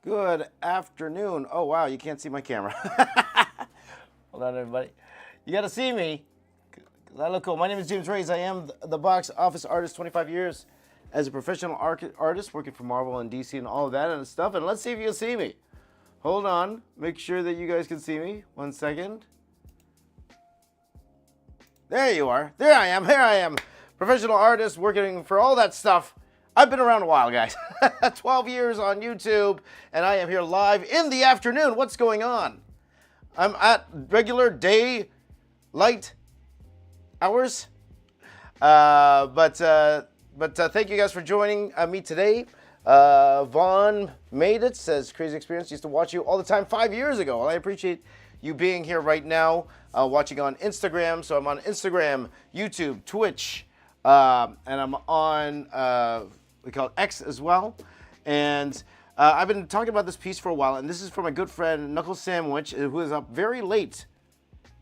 Good afternoon. Oh, wow, you can't see my camera. Hold on, everybody. You got to see me. I look cool. My name is James Reyes. I am the box office artist, 25 years as a professional artist, working for Marvel and DC and all of that and stuff. And let's see if you can see me. Hold on. Make sure that you guys can see me. 1 second. There you are. There I am. Here I am. Professional artist working for all that stuff. I've been around a while, guys. 12 years on YouTube, and I am here live in the afternoon. What's going on? I'm at regular daylight hours. But thank you guys for joining me today. Vaughn made it, says crazy experience. Used to watch you all the time 5 years ago. Well, I appreciate you being here right now, watching on Instagram. So I'm on Instagram, YouTube, Twitch, and I'm on we call it X as well. And I've been talking about this piece for a while, and this is for my good friend Knuckle Sandwich, who is up very late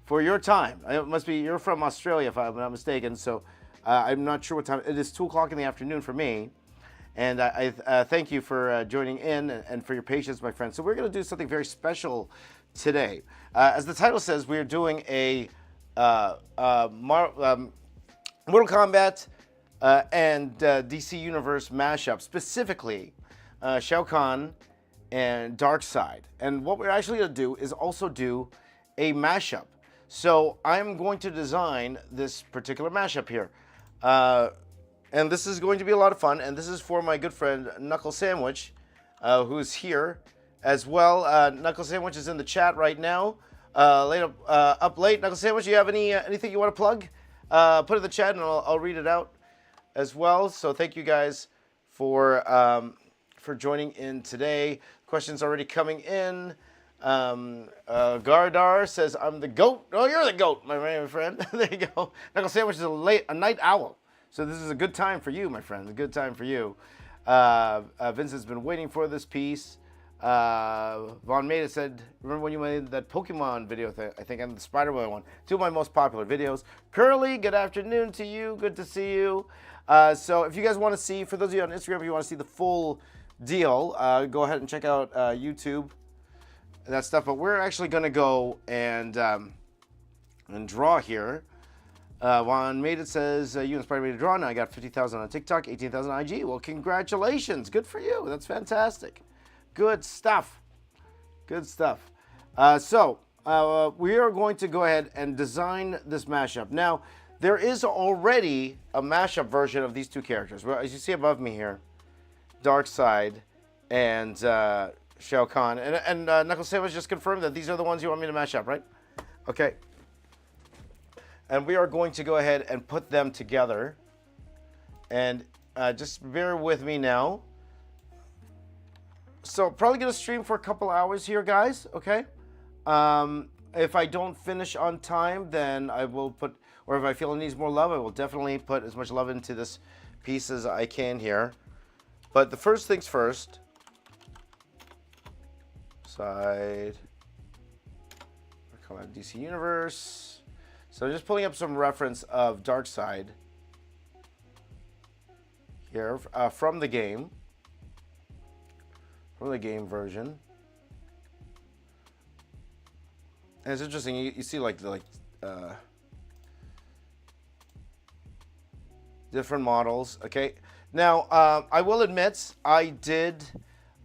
for your time. It must be, you're from Australia if I'm not mistaken, so I'm not sure what time. It is 2 o'clock in the afternoon for me. And I thank you for joining in and for your patience, my friend. So we're going to do something very special today. As the title says, we're doing a Mortal Kombat and DC Universe mashup, specifically Shao Kahn and Darkseid. And what we're actually going to do is also do a mashup. So I'm going to design this particular mashup here. And this is going to be a lot of fun. And this is for my good friend Knuckle Sandwich, who's here as well. Knuckle Sandwich is in the chat right now. Up late. Knuckle Sandwich, you have anything you want to plug? Put it in the chat and I'll read it out as well. So thank you guys for joining in today. Questions already coming in. Gardar says, I'm the GOAT. Oh, you're the GOAT, my friend. There you go. Knuckle Sandwich is a night owl. So this is a good time for you, my friend. A good time for you. Vincent's been waiting for this piece. Vaughn Maida said, remember when you made that Pokemon video, I think, and the Spider-Man one. 2 of my most popular videos. Curly, good afternoon to you. Good to see you. So if you guys want to see, for those of you on Instagram, if you want to see the full deal, go ahead and check out YouTube and that stuff. But we're actually going to go and draw here. Juan made it says, you inspired me to draw. Now I got 50,000 on TikTok, 18,000 on IG. Well, congratulations. Good for you. That's fantastic. Good stuff. Good stuff. So we are going to go ahead and design this mashup. Now, there is already a mashup version of these 2 characters. Well, as you see above me here, Darkseid and Shao Kahn. And Knuckle Sandwich just confirmed that these are the ones you want me to mash up, right? Okay. And we are going to go ahead and put them together. And just bear with me now. So probably going to stream for a couple hours here, guys, okay? If I don't finish on time, then I will put, or if I feel it needs more love, I will definitely put as much love into this piece as I can here. But the first things first, side, come out DC Universe. So just pulling up some reference of Darkseid here from the game. From the game version. And it's interesting, you see like different models. Okay. Now I will admit I did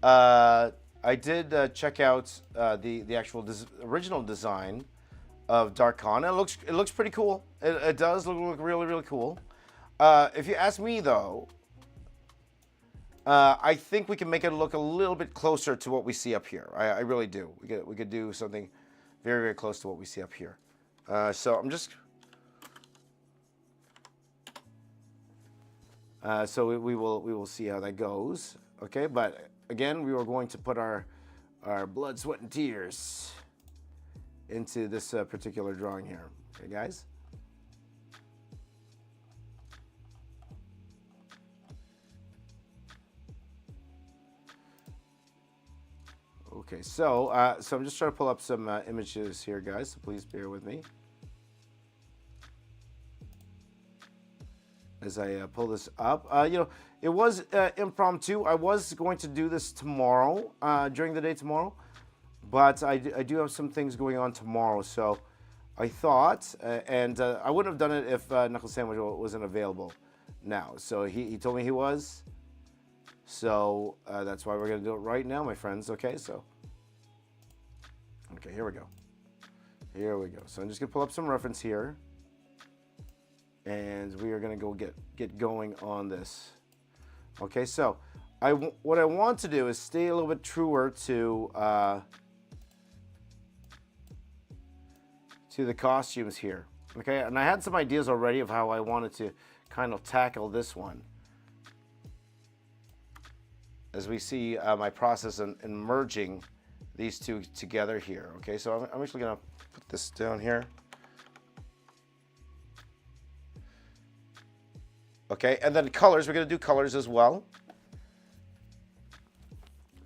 check out the actual original design of Dark Khan. It looks pretty cool. It does look really, really cool. If you ask me though, I think we can make it look a little bit closer to what we see up here. I really do. We could do something very, very close to what we see up here. So I'm just. So we will see how that goes. Okay, but again, we were going to put our blood, sweat, and tears into this particular drawing here. Okay, guys. Okay, so I'm just trying to pull up some images here, guys. So please bear with me. as I pull this up. You know, it was impromptu. I was going to do this tomorrow, during the day tomorrow, but I do have some things going on tomorrow. So I thought, and I wouldn't have done it if Knuckle Sandwich wasn't available now. So he told me he was. So that's why we're going to do it right now, my friends. Okay, so. Okay, here we go. Here we go. So I'm just going to pull up some reference here. And we are going to go get going on this. Okay, so what I want to do is stay a little bit truer to the costumes here. Okay, and I had some ideas already of how I wanted to kind of tackle this one. As we see my process in merging these two together here. Okay, so I'm actually going to put this down here. Okay, and then colors, we're going to do colors as well.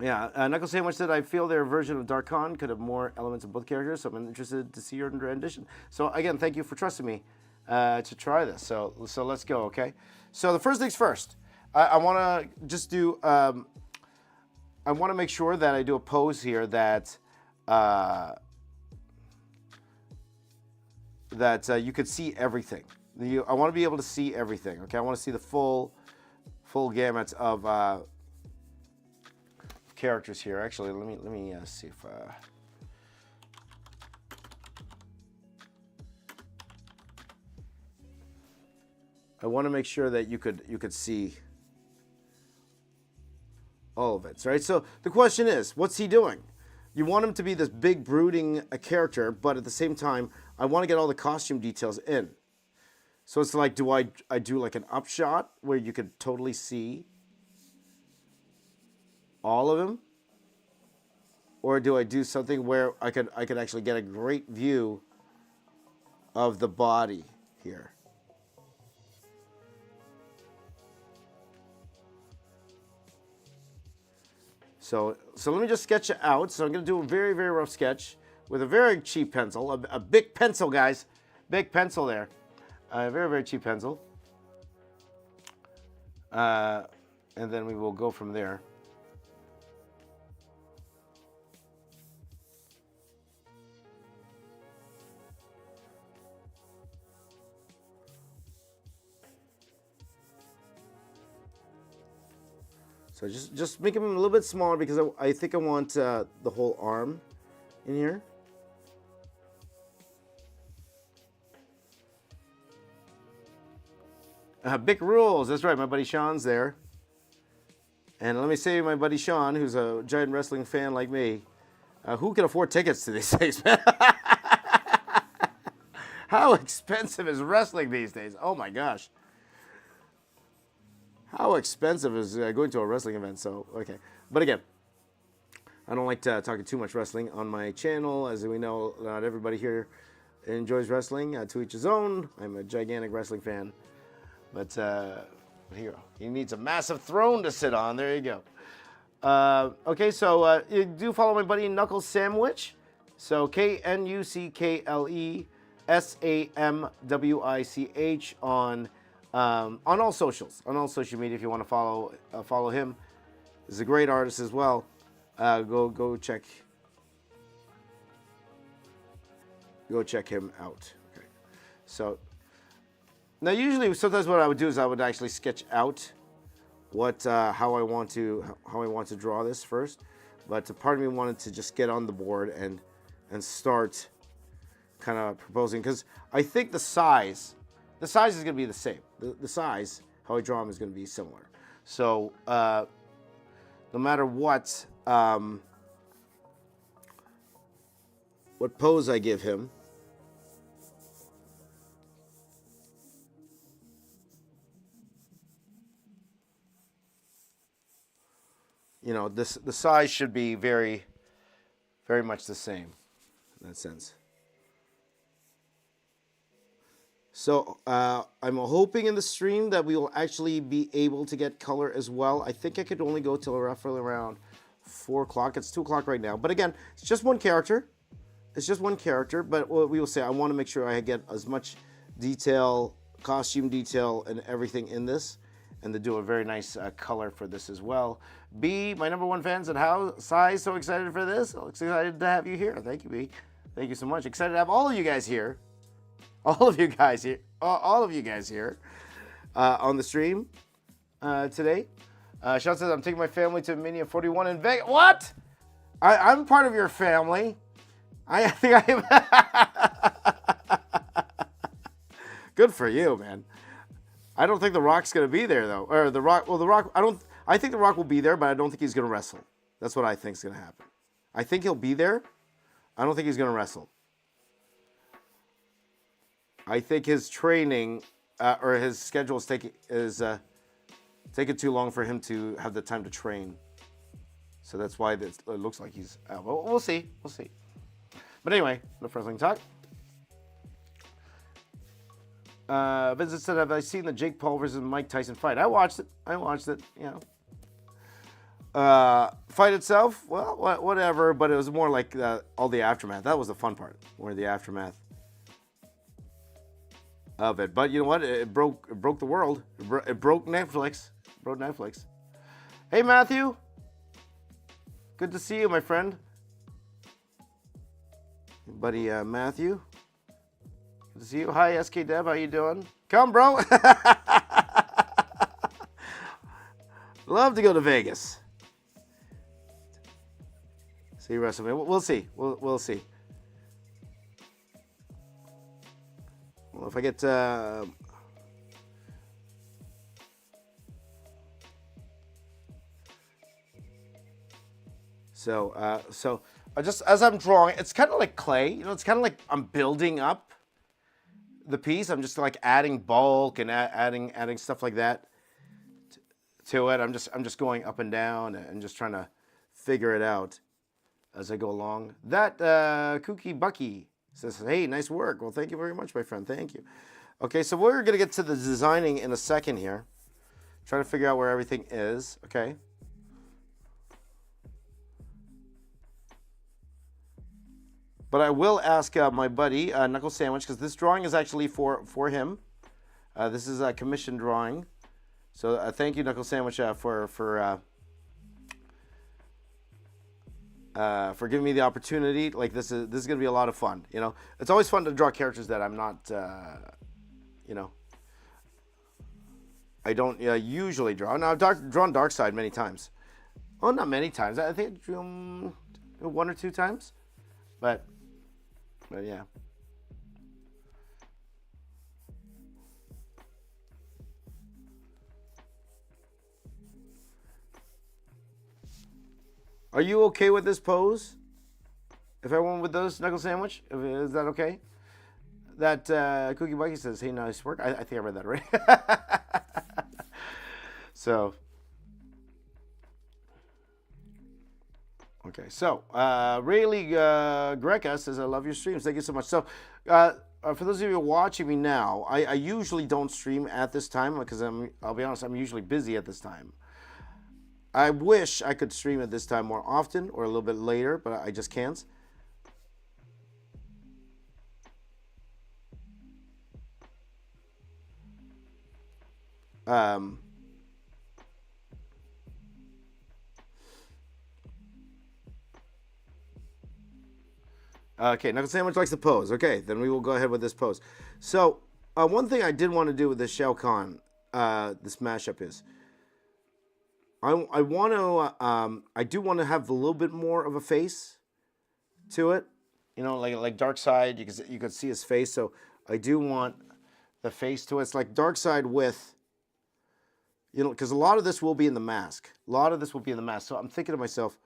Yeah, Knuckle Sandwich said, I feel their version of Dark Khan could have more elements of both characters, so I'm interested to see your rendition. So again, thank you for trusting me to try this. So let's go, okay? So the first things first, I want to just do, I want to make sure that I do a pose here that, you could see everything. I want to be able to see everything, okay? I want to see the full gamut of characters here. Actually, let me see if I want to make sure that you could see all of it, right? So the question is, what's he doing? You want him to be this big brooding character, but at the same time, I want to get all the costume details in. So it's like, do I do like an upshot where you could totally see all of them? Or do I do something where I could actually get a great view of the body here? So let me just sketch it out. So I'm going to do a very, very rough sketch with a very cheap pencil, a big pencil, guys. Big pencil there. A very, very cheap pencil. And then we will go from there. So just make him a little bit smaller because I think I want the whole arm in here. Big rules. That's right. My buddy Sean's there. And let me say, my buddy Sean, who's a giant wrestling fan like me, who can afford tickets to these things, man? How expensive is wrestling these days? Oh my gosh. How expensive is going to a wrestling event? So, okay. But again, I don't like talking too much wrestling on my channel. As we know, not everybody here enjoys wrestling. To each his own. I'm a gigantic wrestling fan. But here, he needs a massive throne to sit on. There you go. Okay, so you do follow my buddy Knuckle Sandwich. So KNUCKLE SAMWICH on all socials, on all social media. If you want to follow him, he's a great artist as well. Go check him out. Okay, so. Now, usually, sometimes what I would do is I would actually sketch out how I want to draw this first. But part of me wanted to just get on the board and start kind of proposing, because I think the size is going to be the same. The size, how I draw him, is going to be similar. So no matter what pose I give him. You know, the size should be very, very much the same in that sense. So I'm hoping in the stream that we will actually be able to get color as well. I think I could only go till roughly around 4 o'clock. It's 2 o'clock right now. But again, it's just one character. It's just one character. But what we will say, I want to make sure I get as much detail costume detail and everything in this, and to do a very nice color for this as well. B, my number one fans at how size, so excited for this. Excited to have you here. Thank you, B. Thank you so much. Excited to have all of you guys here. All of you guys here. All of you guys here on the stream today. Sean says, I'm taking my family to Mania 41 in Vegas. What? I'm part of your family. I think I am. Good for you, man. I don't think The Rock's going to be there, though. Or The Rock, well, The Rock, I think The Rock will be there, but I don't think he's going to wrestle. That's what I think is going to happen. I think he'll be there. I don't think he's going to wrestle. I think his training or his schedule is taking too long for him to have the time to train. So that's why it looks like he's out. But we'll see. We'll see. But anyway, no wrestling talk. Vincent said, have I seen the Jake Paul versus Mike Tyson fight? I watched it. You know. Fight itself, well, whatever. But it was more like all the aftermath. That was the fun part. More the aftermath of it. But you know what? It broke the world. It broke Netflix. Hey, Matthew. Good to see you, my friend. Buddy Matthew. Good to see you. Hi, SK Deb. How you doing? Come, bro. Love to go to Vegas. See WrestleMania. We'll see. We'll see. Well, if I get so just as I'm drawing, it's kind of like clay. You know, it's kind of like I'm building up the piece. I'm just like adding bulk and adding stuff like that to it. I'm just going up and down and just trying to figure it out as I go along. That Kooky Bucky says, hey, nice work. Well, thank you very much, my friend. Thank you. Okay, so we're going to get to the designing in a second here. Try to figure out where everything is, okay? But I will ask my buddy, Knuckle Sandwich, because this drawing is actually for him. This is a commission drawing. So thank you, Knuckle Sandwich, for giving me the opportunity. Like this is going to be a lot of fun. You know, it's always fun to draw characters that I'm not, you know, I don't usually draw. Now I've drawn Darkseid many times. Well, not many times. I think I drew him 1 or 2 times, but yeah. Are you okay with this pose? If I went with those, Knuckle Sandwich, is that okay? That Cookie Bucky says, hey, nice work. I think I read that right. So, okay. So, Rayleigh Greca says, I love your streams. Thank you so much. So, for those of you watching me now, I usually don't stream at this time because I'll be honest, I'm usually busy at this time. I wish I could stream at this time more often or a little bit later, but I just can't. Okay, Knuckle Sandwich likes the pose. Okay, then we will go ahead with this pose. So, one thing I did want to do with this Shao Kahn, this mashup is, I do want to have a little bit more of a face to it. You know, like Darkseid, you could see his face. So I do want the face to it. It's like Darkseid with, you know, because a lot of this will be in the mask. So I'm thinking to myself,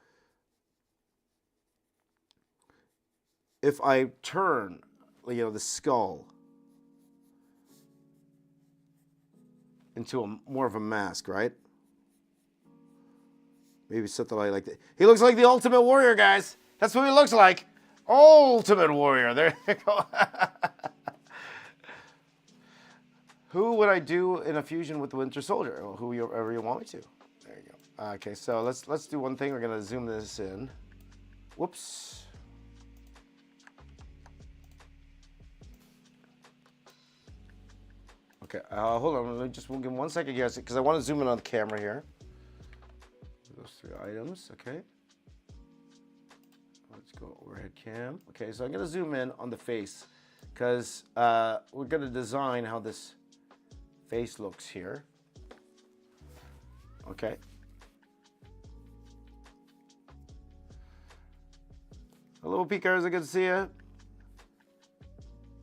if I turn, you know, the skull into more of a mask, right? Maybe something like that. He looks like the Ultimate Warrior, guys. That's what he looks like. Ultimate Warrior. There you go. Who would I do in a fusion with the Winter Soldier? Or whoever you want me to. There you go. Okay, so let's do one thing. We're gonna zoom this in. Whoops. Okay, hold on. We'll give 1 second, guys, because I want to zoom in on the camera here. Those 3 items, okay. Let's go overhead cam. Okay, so I'm going to zoom in on the face because we're going to design how this face looks here. Okay. Hello, Peekers. Good to see you.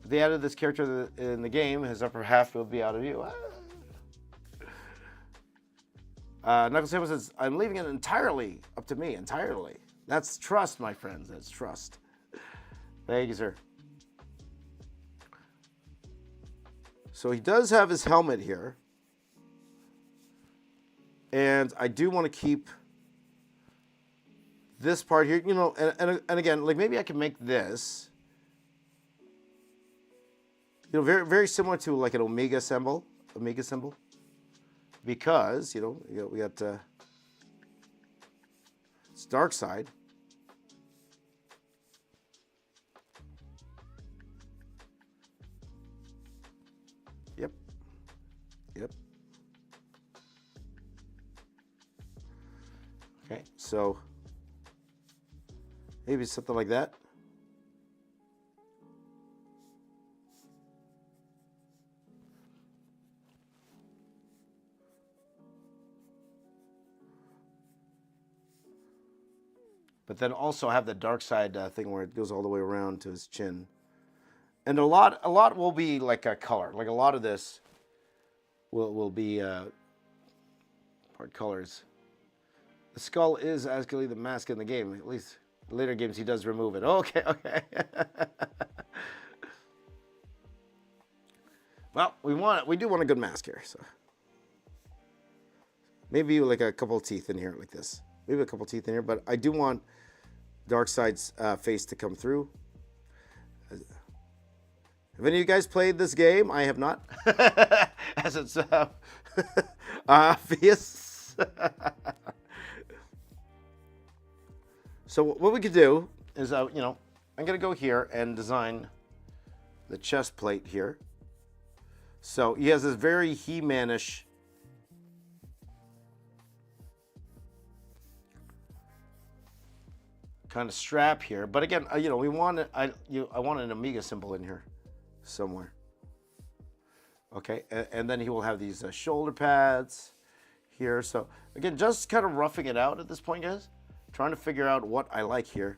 If they added this character in the game, his upper half will be out of view. Knuckles Samus says, I'm leaving it entirely up to me. Entirely. That's trust, my friends. That's trust. Thank you, sir. So he does have his helmet here. And I do want to keep this part here, you know, and again, like maybe I can make this, you know, very, very similar to like an Omega symbol, because, you know, we got it's dark side. Yep. Yep. Okay, so maybe something like that. But then also have the dark side thing where it goes all the way around to his chin. And a lot will be like a color. Like a lot of this will be part colors. The skull is actually the mask in the game. At least later games he does remove it. Okay, okay. Well, we do want a good mask here, so maybe like a couple of teeth in here like this. Maybe a couple of teeth in here, but I do want Darkseid's face to come through. Have any of you guys played this game? I have not. As it's obvious. So what we could do is, you know, I'm going to go here and design the chest plate here. So he has this very He-Man-ish kind of strap here. But again, you know, I want an Omega symbol in here somewhere. Okay, and then he will have these shoulder pads here. So again, just kind of roughing it out at this point, guys. Trying to figure out what I like here.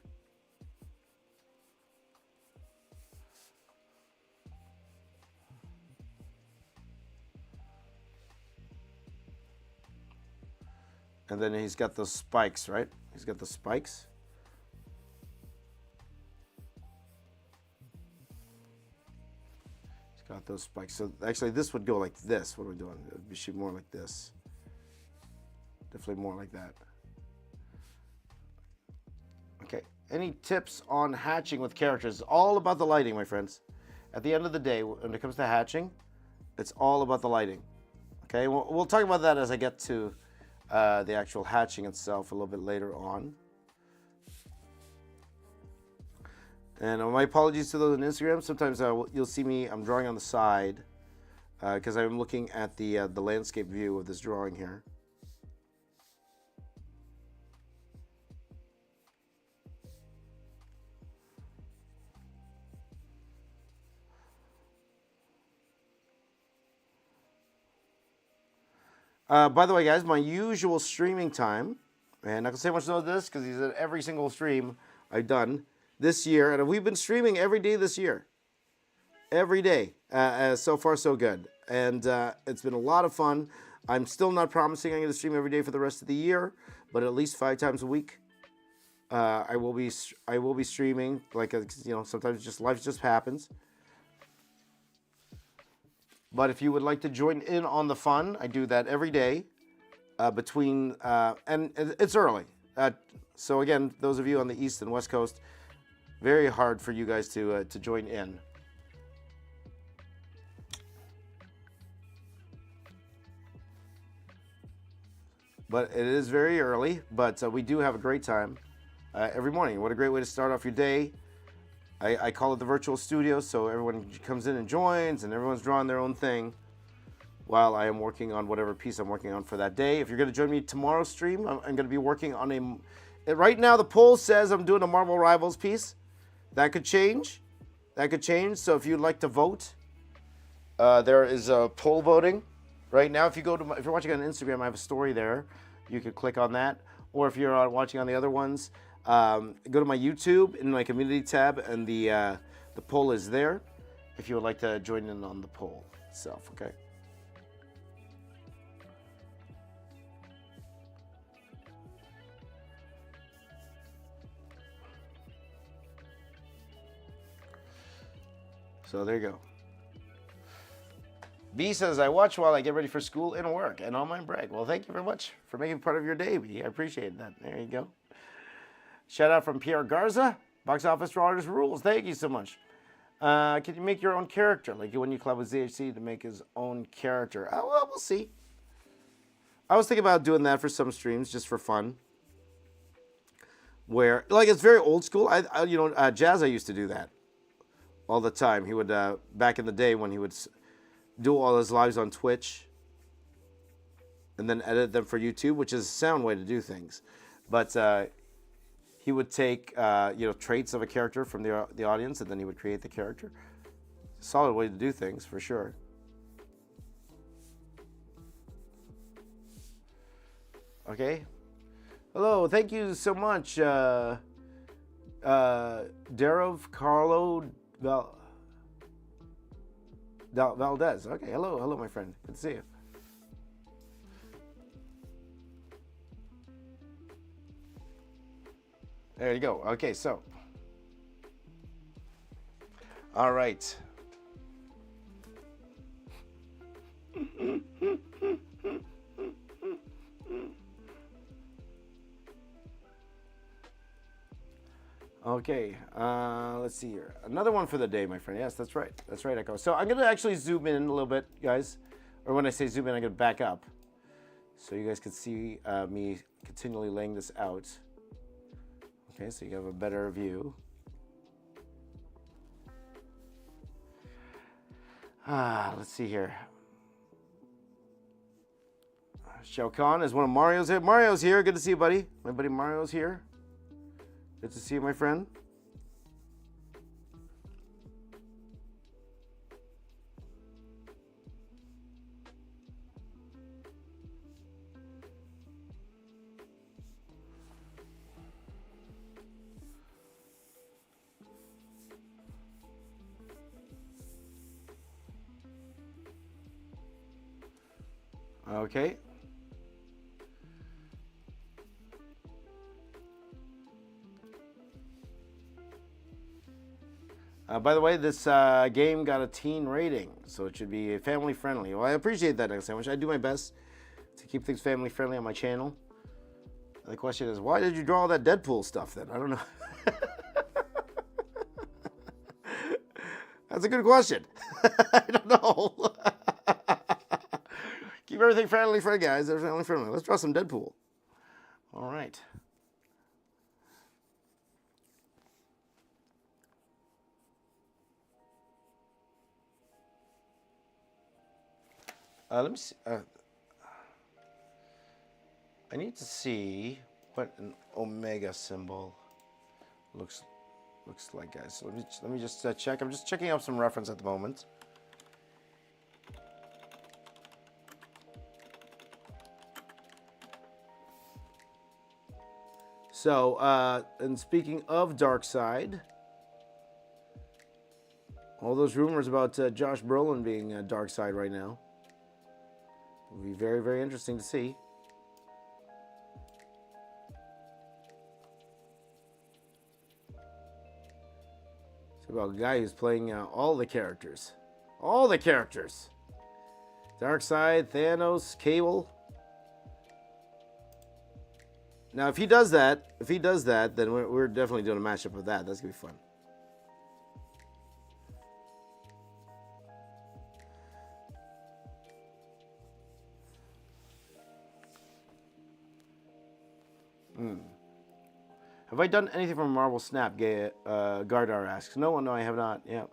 And then he's got those spikes, right? He's got the spikes. He's got those spikes. So actually this would go like this. What are we doing? It would be more like this. Definitely more like that. Okay, any tips on hatching with characters? It's all about the lighting, my friends. At the end of the day, when it comes to hatching, it's all about the lighting. Okay, we'll talk about that as I get to the actual hatching itself a little bit later on. And my apologies to those on Instagram. Sometimes you'll see me, I'm drawing on the side because I'm looking at the landscape view of this drawing here. By the way, guys, my usual streaming time, and I can say much know this because he's at every single stream I've done this year, and we've been streaming every day this year. Every day. So far, so good. And it's been a lot of fun. I'm still not promising I'm going to stream every day for the rest of the year, but at least 5 times a week. I will be streaming. Like, you know, sometimes just life just happens. But if you would like to join in on the fun, I do that every day and it's early. So again, those of you on the East and West Coast, very hard for you guys to join in. But it is very early, but we do have a great time every morning. What a great way to start off your day. I call it the virtual studio, so everyone comes in and joins, and everyone's drawing their own thing. while I am working on whatever piece I'm working on for that day. If you're going to join me tomorrow's stream, I'm going to be working on a... Right now, the poll says I'm doing a Marvel Rivals piece. That could change. That could change. So if you'd like to vote, there is a poll voting right now. If you're watching on Instagram, I have a story there. You could click on that. Or if you're watching on the other ones, go to my YouTube in my community tab, and the poll is there. If you would like to join in on the poll itself, okay? So there you go. B says, I watch while I get ready for school and work and on my break. Well, thank you very much for making part of your day, B. I appreciate that. There you go. Shout out from Pierre Garza. Box office drawers rules. Thank you so much. Can you make your own character? Like when you collab with ZHC to make his own character. Well, we'll see. I was thinking about doing that for some streams just for fun. Where, like, it's very old school. Jazz, I used to do that all the time. He would, back in the day when he would do all his lives on Twitch and then edit them for YouTube, which is a sound way to do things. But he would take traits of a character from the audience, and then he would create the character. Solid way to do things for sure. Okay. Hello, thank you so much, Darov Carlo Valdez. Okay, hello, my friend. Good to see you. There you go. Okay, so. All right. Okay, let's see here. Another one for the day, my friend. Yes, that's right. That's right, Echo. So I'm going to actually zoom in a little bit, guys. Or when I say zoom in, I'm going to back up. So you guys can see me continually laying this out. Okay, so you have a better view. Let's see here. Shao Kahn is one of Mario's here. Mario's here. Good to see you, buddy. My buddy Mario's here. Good to see you, my friend. Okay. By the way, this game got a teen rating, so it should be family friendly. Well, I appreciate that, Sandwich. I do my best to keep things family friendly on my channel. The question is, why did you draw all that Deadpool stuff then? I don't know. That's a good question. I don't know. Keep everything family friendly, guys. They're family friendly. Let's draw some Deadpool. All right. Let me see. I need to see what an omega symbol looks like, guys. So let me just check. I'm just checking up some reference at the moment. So, and speaking of Darkseid, all those rumors about Josh Brolin being Darkseid right now will be very, very interesting to see. It's about a guy who's playing all the characters. All the characters. Darkseid, Thanos, Cable. Now, if he does that, then we're definitely doing a matchup with that. That's going to be fun. Have I done anything from Marvel Snap? Gardar asks. No, I have not. Yeah.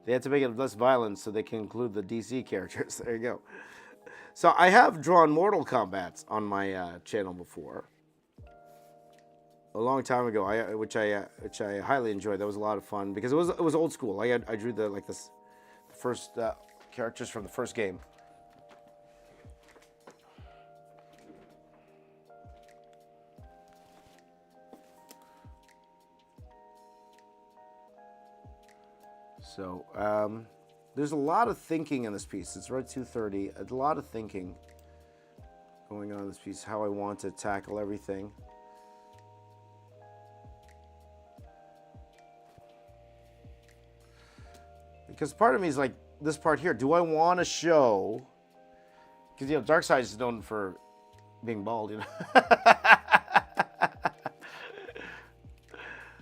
They had to make it less violent so they can include the DC characters. There you go. So I have drawn Mortal Kombat on my channel before, a long time ago. Which I highly enjoyed. That was a lot of fun because it was old school. I drew the first characters from the first game. So there's a lot of thinking in this piece. It's right 2:30. A lot of thinking going on in this piece. How I want to tackle everything. Because part of me is like this part here. Do I want to show? Because Darkseid is known for being bald.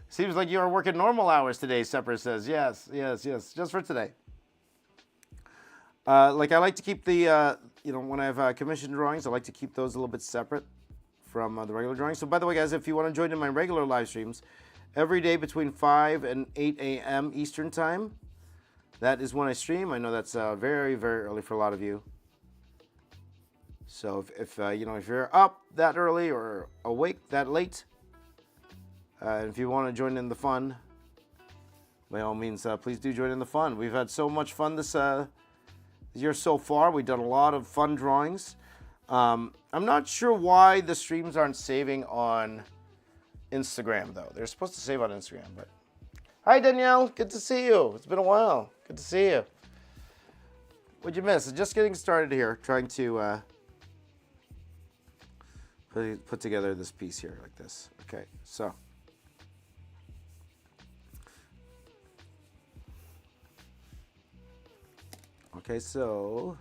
Seems like you are working normal hours today, Sepper says. Yes, just for today. Like I like to keep the, when I have commissioned drawings, I like to keep those a little bit separate from the regular drawings. So by the way, guys, if you want to join in my regular live streams, every day between 5 and 8 a.m. Eastern time, that is when I stream. I know that's very, very early for a lot of you. So if you're up that early or awake that late, and if you want to join in the fun, by all means, please do join in the fun. We've had so much fun this year so far. We've done a lot of fun drawings. I'm not sure why the streams aren't saving on Instagram, though. They're supposed to save on Instagram, but... Hi, Danielle. Good to see you. It's been a while. Good to see you. What'd you miss? Just getting started here, trying to put together this piece here like this. Okay, so... Okay, so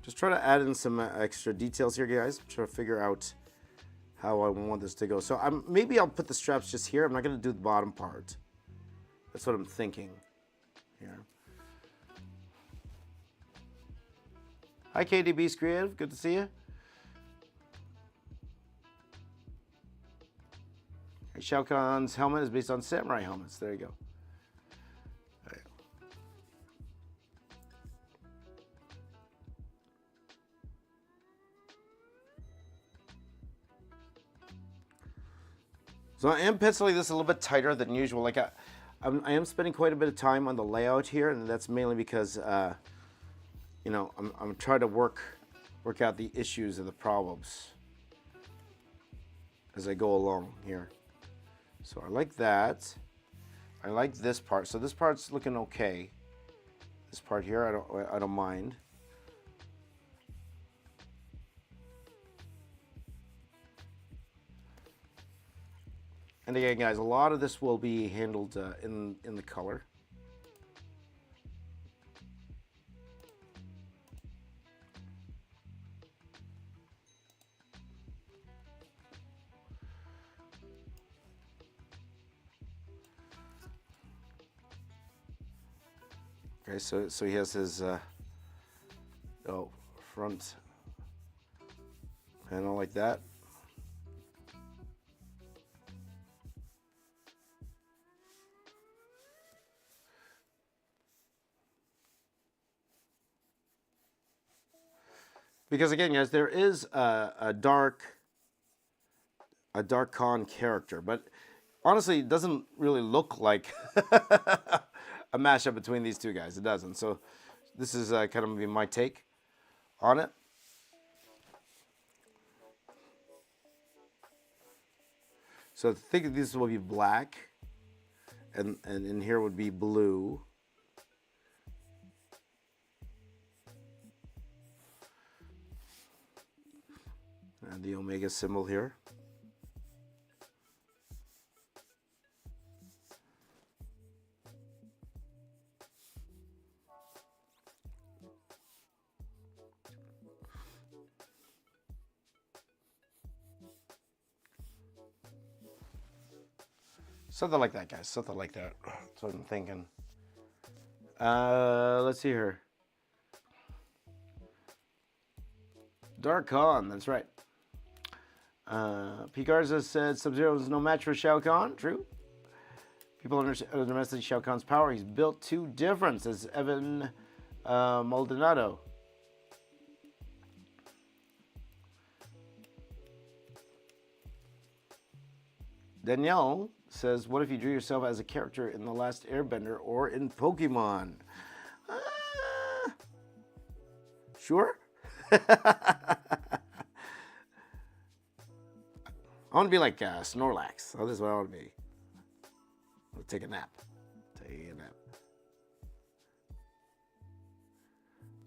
just try to add in some extra details here, guys. Try to figure out how I want this to go. So maybe I'll put the straps just here. I'm not going to do the bottom part. That's what I'm thinking here. Hi, KDB's Creative. Good to see you. Shao Kahn's helmet is based on samurai helmets. There you go. So I am penciling this a little bit tighter than usual. Like I am spending quite a bit of time on the layout here, and that's mainly because I'm trying to work out the issues and the problems as I go along here. So I like that. I like this part. So this part's looking okay. This part here, I don't mind. And again, guys, a lot of this will be handled in the color. Okay, so he has his front panel like that. Because again, guys, there is a dark Khan character, but honestly, it doesn't really look like a mashup between these two guys. It doesn't. So this is kind of be my take on it. So think of this will be black, and in here would be blue. And the Omega symbol here. Something like that, guys. Something like that. That's what I'm thinking. Let's see here. Dark Khan, that's right. P. Garza said Sub-Zero is no match for Shao Kahn. True. People underestimate Shao Kahn's power. He's built too different, says Evan Maldonado. Danielle says, what if you drew yourself as a character in The Last Airbender or in Pokemon? Sure. I want to be like Snorlax. Oh, this is what I want to be. I'll take a nap.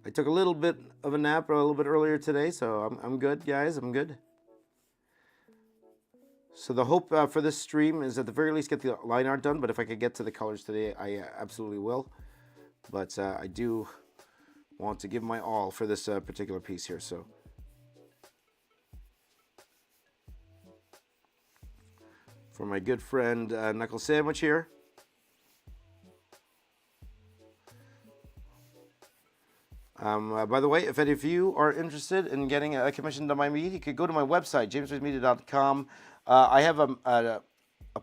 I took a little bit of a nap a little bit earlier today, so I'm good, guys. I'm good. So the hope for this stream is at the very least get the line art done, but if I could get to the colors today, I absolutely will. But I do want to give my all for this particular piece here. So for my good friend Knuckle Sandwich here. By the way, if any of you are interested in getting a commission done by me, you could go to my website, jamesmedia.com. I have a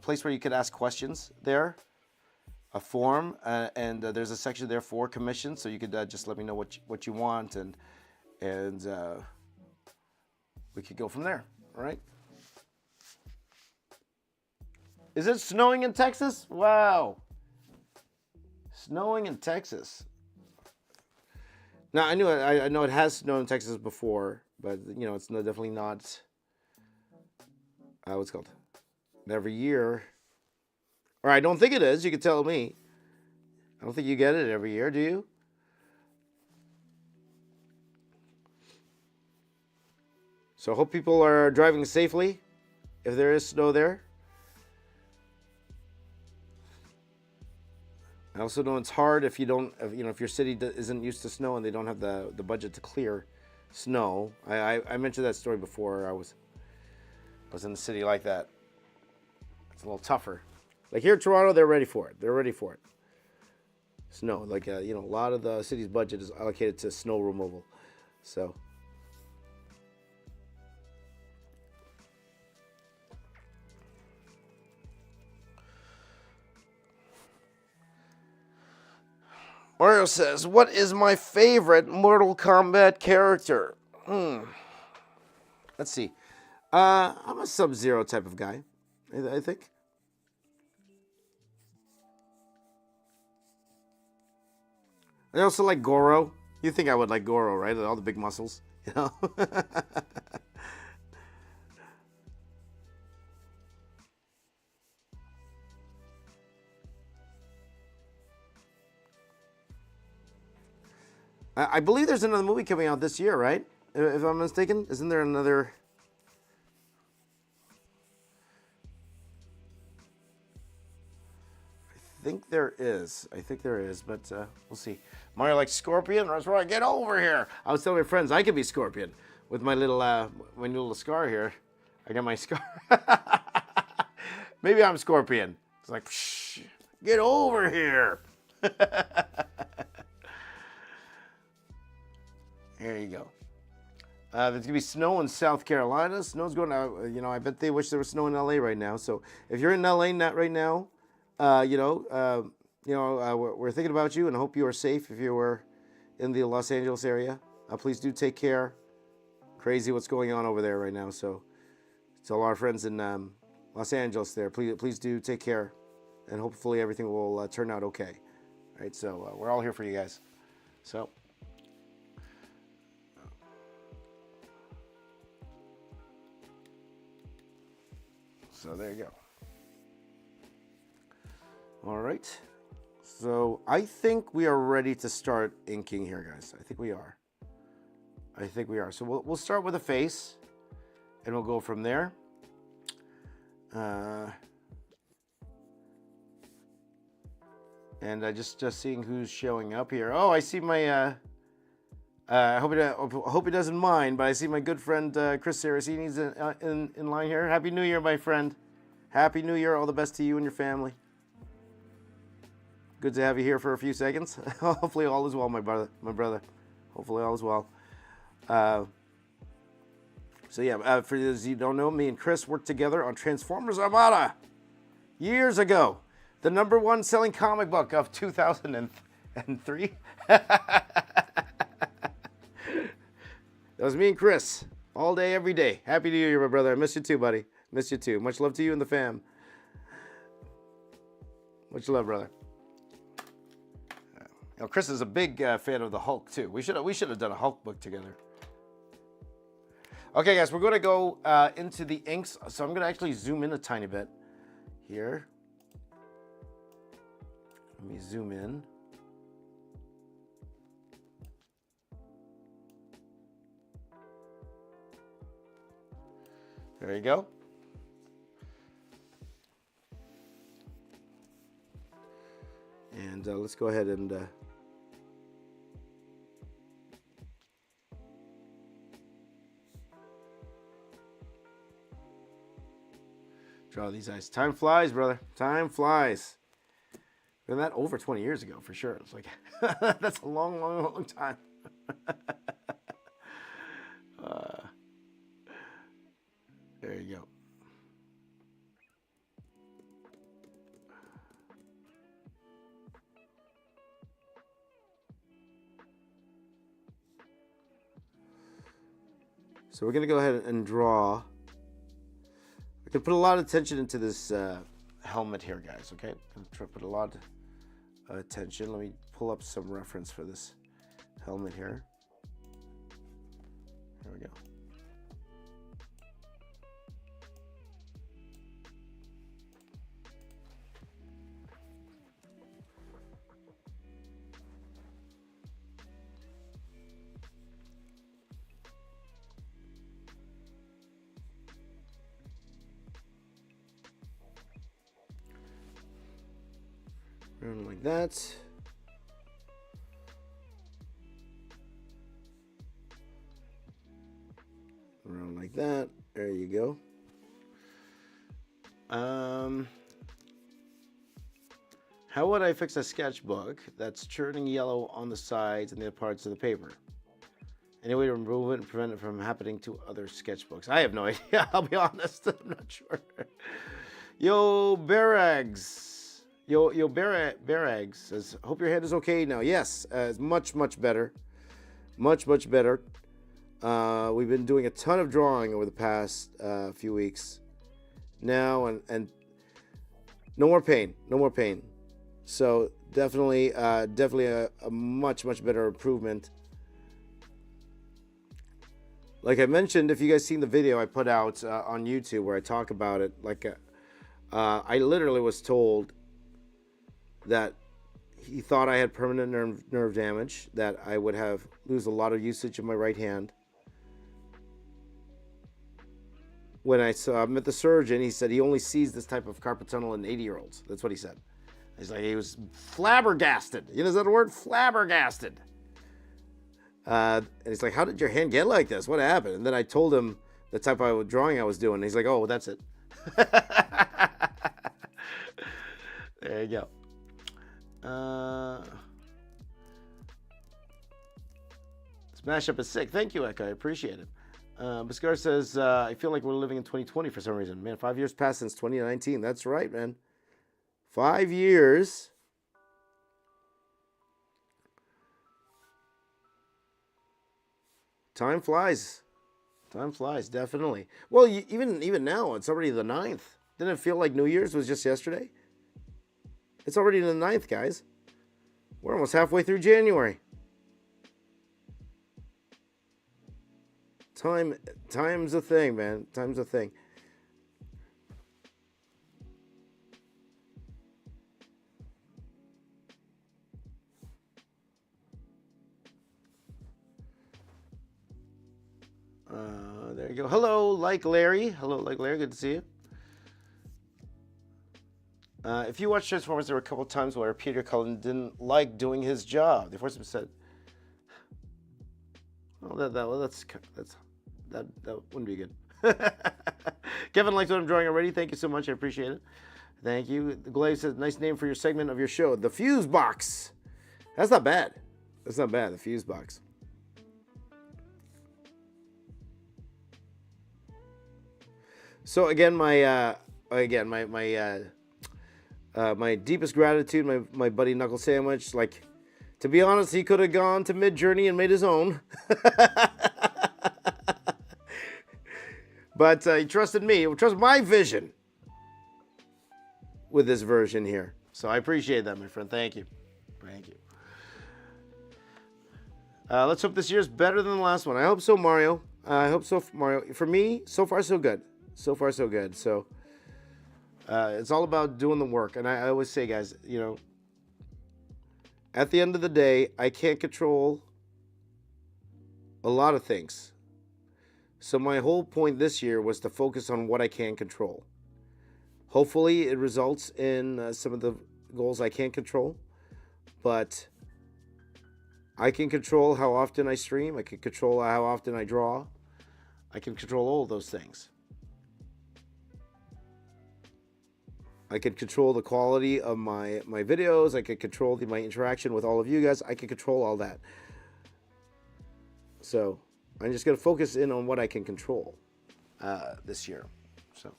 place where you could ask questions there, a form, and there's a section there for commissions, so you could just let me know what you want, and we could go from there. All right. Is it snowing in Texas? Wow. Snowing in Texas. Now I know it has snowed in Texas before, but you know it's definitely not. What's it called? Every year. Or I don't think it is. You can tell me. I don't think you get it every year, do you? So I hope people are driving safely if there is snow there. I also know it's hard if you don't, if your city isn't used to snow and they don't have the budget to clear snow. I mentioned that story before. I was in a city like that. It's a little tougher. Like here in Toronto, they're ready for it. Snow, like a lot of the city's budget is allocated to snow removal. So. Mario says, what is my favorite Mortal Kombat character? Let's see. I'm a Sub-Zero type of guy, I think. I also like Goro. You think I would like Goro, right? All the big muscles, you know? I believe there's another movie coming out this year, right? If I'm mistaken, isn't there another? I think there is, but we'll see. Mario likes Scorpion. That's right. Get over here. I was telling my friends I could be Scorpion with my little scar here. I got my scar. Maybe I'm Scorpion. It's like, shh, get over here. There you go. There's going to be snow in South Carolina. Snow's going out. I bet they wish there was snow in LA right now. So if you're in LA not right now, we're thinking about you and hope you are safe if you were in the Los Angeles area. Please do take care. Crazy what's going on over there right now. So tell our friends in Los Angeles there, please do take care. And hopefully everything will turn out okay. All right, so we're all here for you guys. So there you go. All right. So I think we are ready to start inking here, guys. I think we are. So we'll start with a face, and we'll go from there. And just seeing who's showing up here. Oh, I see my. I hope he doesn't mind, but I see my good friend Chris Saraceni's in line here. Happy New Year, my friend. Happy New Year. All the best to you and your family. Good to have you here for a few seconds. Hopefully all is well, my brother. Hopefully all is well. So yeah, for those of you who don't know, me and Chris worked together on Transformers Armada years ago. The #1 selling comic book of 2003. That was me and Chris, all day, every day. Happy New Year, my brother. I miss you too, buddy. Miss you too. Much love to you and the fam. Much love, brother. You know, Chris is a big fan of the Hulk too. We should have done a Hulk book together. Okay, guys, we're going to go into the inks. So I'm going to actually zoom in a tiny bit here. Let me zoom in. There you go. And let's go ahead and draw these eyes. Time flies, brother. Time flies. And that over 20 years ago, for sure. It's like, that's a long, long, long time. There you go. So we're going to go ahead and draw. We can put a lot of attention into this helmet here, guys, okay? I'm going to try to put a lot of attention. Let me pull up some reference for this helmet here. There we go. Around like that. Around like that. There you go. How would I fix a sketchbook that's turning yellow on the sides and the parts of the paper? Any way to remove it and prevent it from happening to other sketchbooks? I have no idea. I'll be honest. I'm not sure. Yo, Barags. Yo, Barags says, hope your head is okay now. Yes, it's much, much better. Much, much better. We've been doing a ton of drawing over the past few weeks now, and no more pain. No more pain. So definitely a much, much better improvement. Like I mentioned, if you guys seen the video I put out on YouTube where I talk about it, like I literally was told that he thought I had permanent nerve damage, that I would lose a lot of usage of my right hand. When I met the surgeon, he said he only sees this type of carpal tunnel in 80-year-olds. That's what he said. He's like, he was flabbergasted. You know, is that a word? Flabbergasted. And he's like, how did your hand get like this? What happened? And then I told him the type of drawing I was doing. And he's like, oh, that's it. There you go. Smash Up is sick. Thank you, Echo. I appreciate it. Biscar says, I feel like we're living in 2020 for some reason. Man, 5 years passed since 2019. That's right, man. 5 years. Time flies. Time flies, definitely. Well, even now, it's already the 9th. Didn't it feel like New Year's was just yesterday? It's already the 9th, guys. We're almost halfway through January. Time's a thing, man. Time's a thing. There you go. Hello, Like Larry. Hello, Like Larry. Good to see you. If you watch Transformers, there were a couple times where Peter Cullen didn't like doing his job. The enforcement said, "Well, that wouldn't be good." Kevin likes what I'm drawing already. Thank you so much. I appreciate it. Thank you. Glaive says, nice name for your segment of your show. The Fuse Box. That's not bad. That's not bad, the Fuse Box. So again, my deepest gratitude, my buddy Knuckle Sandwich. Like, to be honest, he could have gone to Mid-Journey and made his own. But he trusted me. He trusted my vision with this version here. So I appreciate that, my friend. Thank you. Thank you. Let's hope this year's better than the last one. I hope so, Mario. I hope so, Mario. For me, so far, so good. So far, so good. So it's all about doing the work. And I always say, guys, you know, at the end of the day, I can't control a lot of things. So my whole point this year was to focus on what I can control. Hopefully, it results in some of the goals I can't control. But I can control how often I stream. I can control how often I draw. I can control all of those things. I can control the quality of my videos. I can control my interaction with all of you guys. I can control all that. So I'm just going to focus in on what I can control this year. So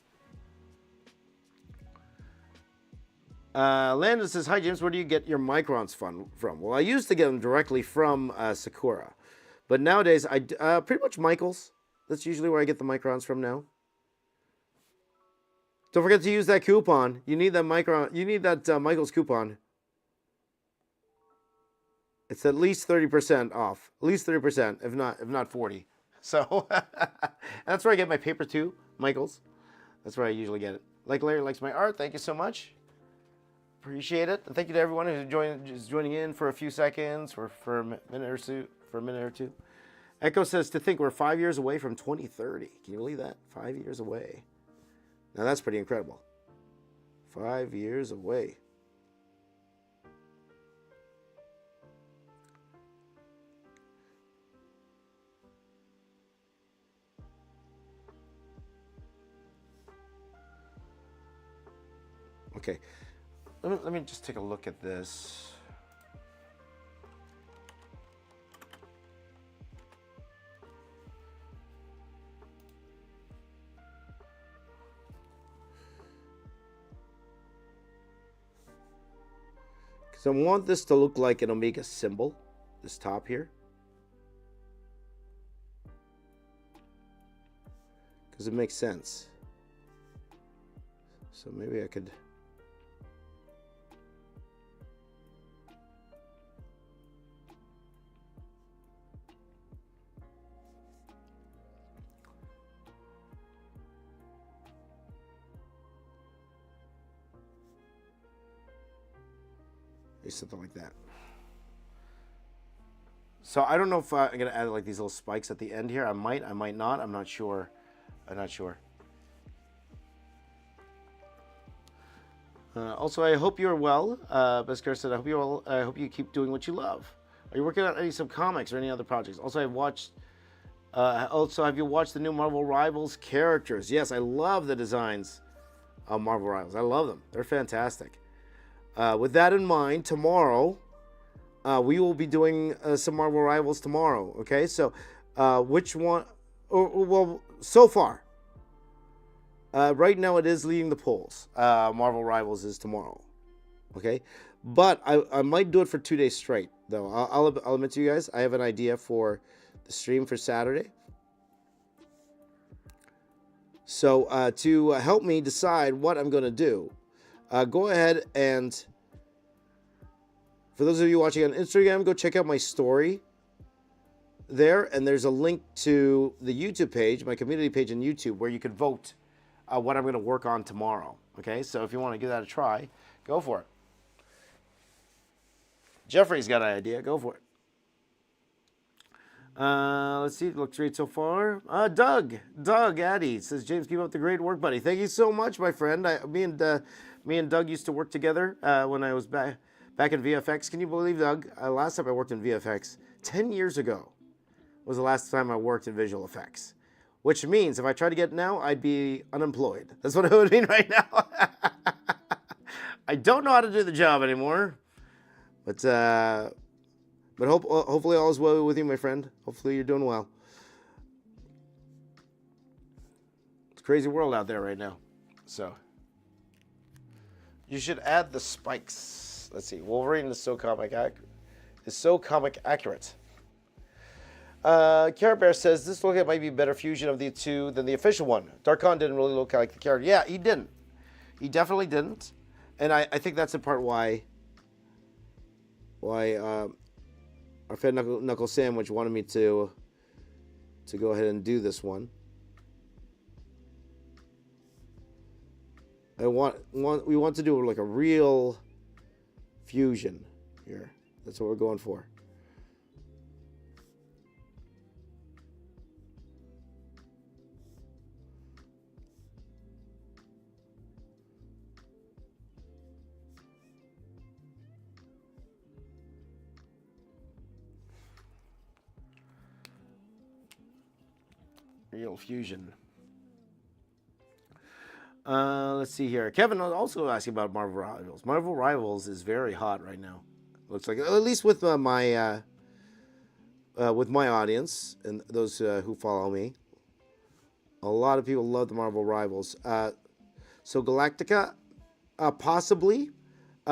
Landon says, hi, James. Where do you get your microns from? Well, I used to get them directly from Sakura. But nowadays, I pretty much Michael's. That's usually where I get the microns from now. Don't forget to use that coupon. You need that Michael's coupon. It's at least 30% off. At least 30%, if not 40. So that's where I get my paper too, Michael's. That's where I usually get it. Like Larry likes my art. Thank you so much. Appreciate it. And thank you to everyone who's joining in for a few seconds or for a minute or two. Echo says, to think we're 5 years away from 2030. Can you believe that? 5 years away. Now that's pretty incredible. 5 years away. Okay. Let me just take a look at this. So I want this to look like an Omega symbol, this top here. Because it makes sense. So maybe I could... something like that. So I don't know if I'm gonna add like these little spikes at the end here. I might not. I'm not sure. Also, I hope you're well. Beskar said, I hope you're well. I hope you keep doing what you love. Are you working on any some comics or any other projects? Also, I've watched. Also, have you watched the new Marvel Rivals characters? Yes, I love the designs of Marvel Rivals. I love them. They're fantastic. With that in mind, tomorrow, we will be doing some Marvel Rivals tomorrow, okay? So, which one... well, so far, right now it is leading the polls. Marvel Rivals is tomorrow, okay? But I might do it for 2 days straight, though. I'll admit to you guys, I have an idea for the stream for Saturday. So, to help me decide what I'm going to do, go ahead and, for those of you watching on Instagram, go check out my story there. And there's a link to the YouTube page, my community page on YouTube, where you can vote what I'm going to work on tomorrow. Okay, so if you want to give that a try, go for it. Jeffrey's got an idea. Go for it. Let's see. It looks great so far. Doug Addy says, James, keep up the great work, buddy. Thank you so much, my friend. Me and Doug used to work together when I was back in VFX. Can you believe, Doug? Last time I worked in VFX, 10 years ago, was the last time I worked in visual effects. Which means if I try to get it now, I'd be unemployed. That's what it would mean right now. I don't know how to do the job anymore. But hopefully all is well with you, my friend. Hopefully you're doing well. It's a crazy world out there right now. So you should add the spikes. Let's see. Wolverine is so comic accurate. Care Bear says this look might be a better fusion of the two than the official one. Darkon didn't really look like the character. Yeah, he didn't. He definitely didn't. And I think that's in part why our friend Knuckle Sandwich wanted me to go ahead and do this one. We want to do like a real fusion here. That's what we're going for. Real fusion. Let's see here. Kevin also asking about Marvel Rivals. Marvel Rivals is very hot right now. Looks like, at least with my audience and those who follow me. A lot of people love the Marvel Rivals. So Galactica, possibly.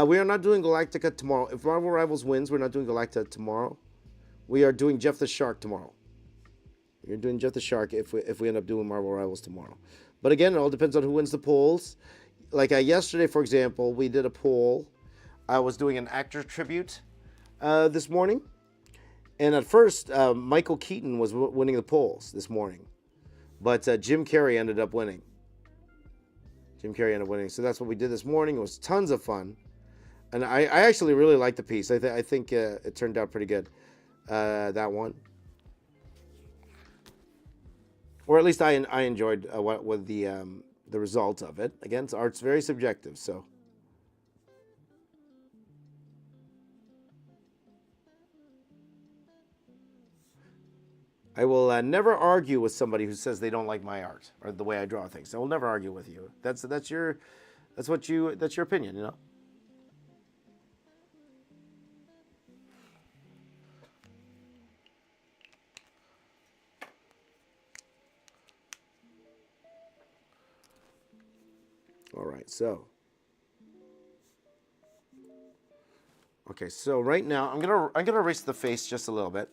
We are not doing Galactica tomorrow. If Marvel Rivals wins, we're not doing Galactica tomorrow. We are doing Jeff the Shark tomorrow. We're doing Jeff the Shark if we end up doing Marvel Rivals tomorrow. But again, it all depends on who wins the polls. Like yesterday, for example, we did a poll. I was doing an actor tribute this morning. And at first, Michael Keaton was winning the polls this morning. But Jim Carrey ended up winning. So that's what we did this morning. It was tons of fun. And I actually really liked the piece. I think it turned out pretty good, that one. Or at least I enjoyed what the result of it. Again, art's very subjective, so. I will never argue with somebody who says they don't like my art or the way I draw things. I will never argue with you. That's your opinion, you know. All right, so. Okay, so right now I'm gonna erase the face just a little bit.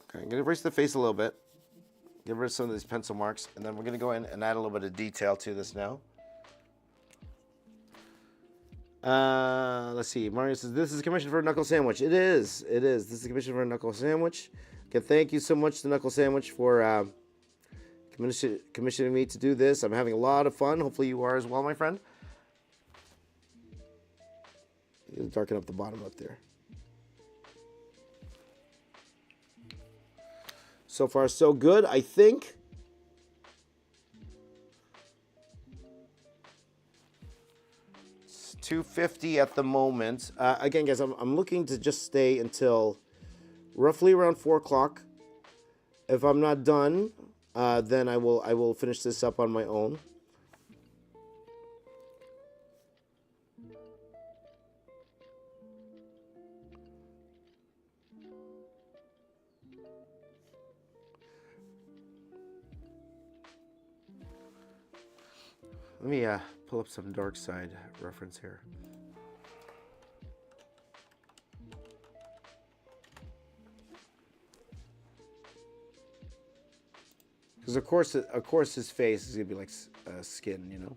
Okay, I'm gonna erase the face a little bit. Get rid of some of these pencil marks, and then we're gonna go in and add a little bit of detail to this now. Let's see. Mario says, this is commissioned for a knuckle sandwich. It is. This is commissioned for a knuckle sandwich. Okay, thank you so much to Knuckle Sandwich for commissioning me to do this. I'm having a lot of fun. Hopefully you are as well, my friend. Darken up the bottom up there. So far, so good, I think. It's 250 at the moment. Again, guys, I'm looking to just stay until roughly around 4 o'clock. If I'm not done, then I will finish this up on my own. Let me pull up some Dark Side reference here. Because of course, his face is gonna be like skin, you know.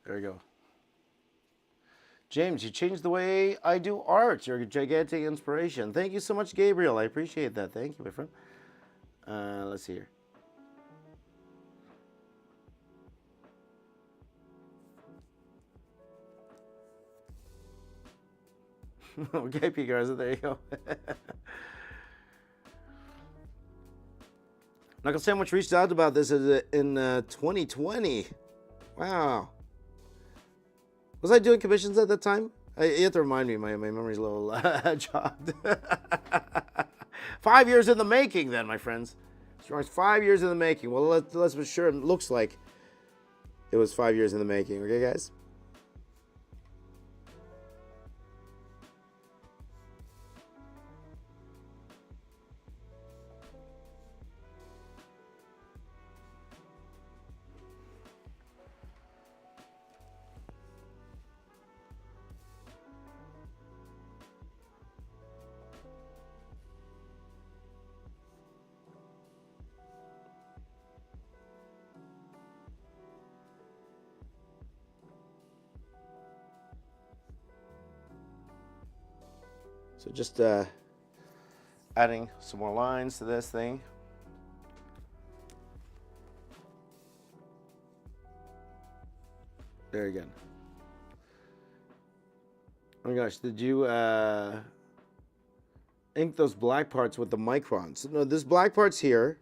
There you go. James, you changed the way I do art. You're a gigantic inspiration. Thank you so much, Gabriel. I appreciate that. Thank you, my friend. Let's see here. Okay, P. Garza, there you go. Knuckle Sandwich reached out about this in 2020. Wow. Was I doing commissions at that time? You have to remind me. My memory's a little jogged. 5 years in the making, then, my friends. Strong's 5 years in the making. Well, let's be sure it looks like it was 5 years in the making. Okay, guys? So just adding some more lines to this thing. There again. Oh my gosh, did you ink those black parts with the microns? No, this black part's here.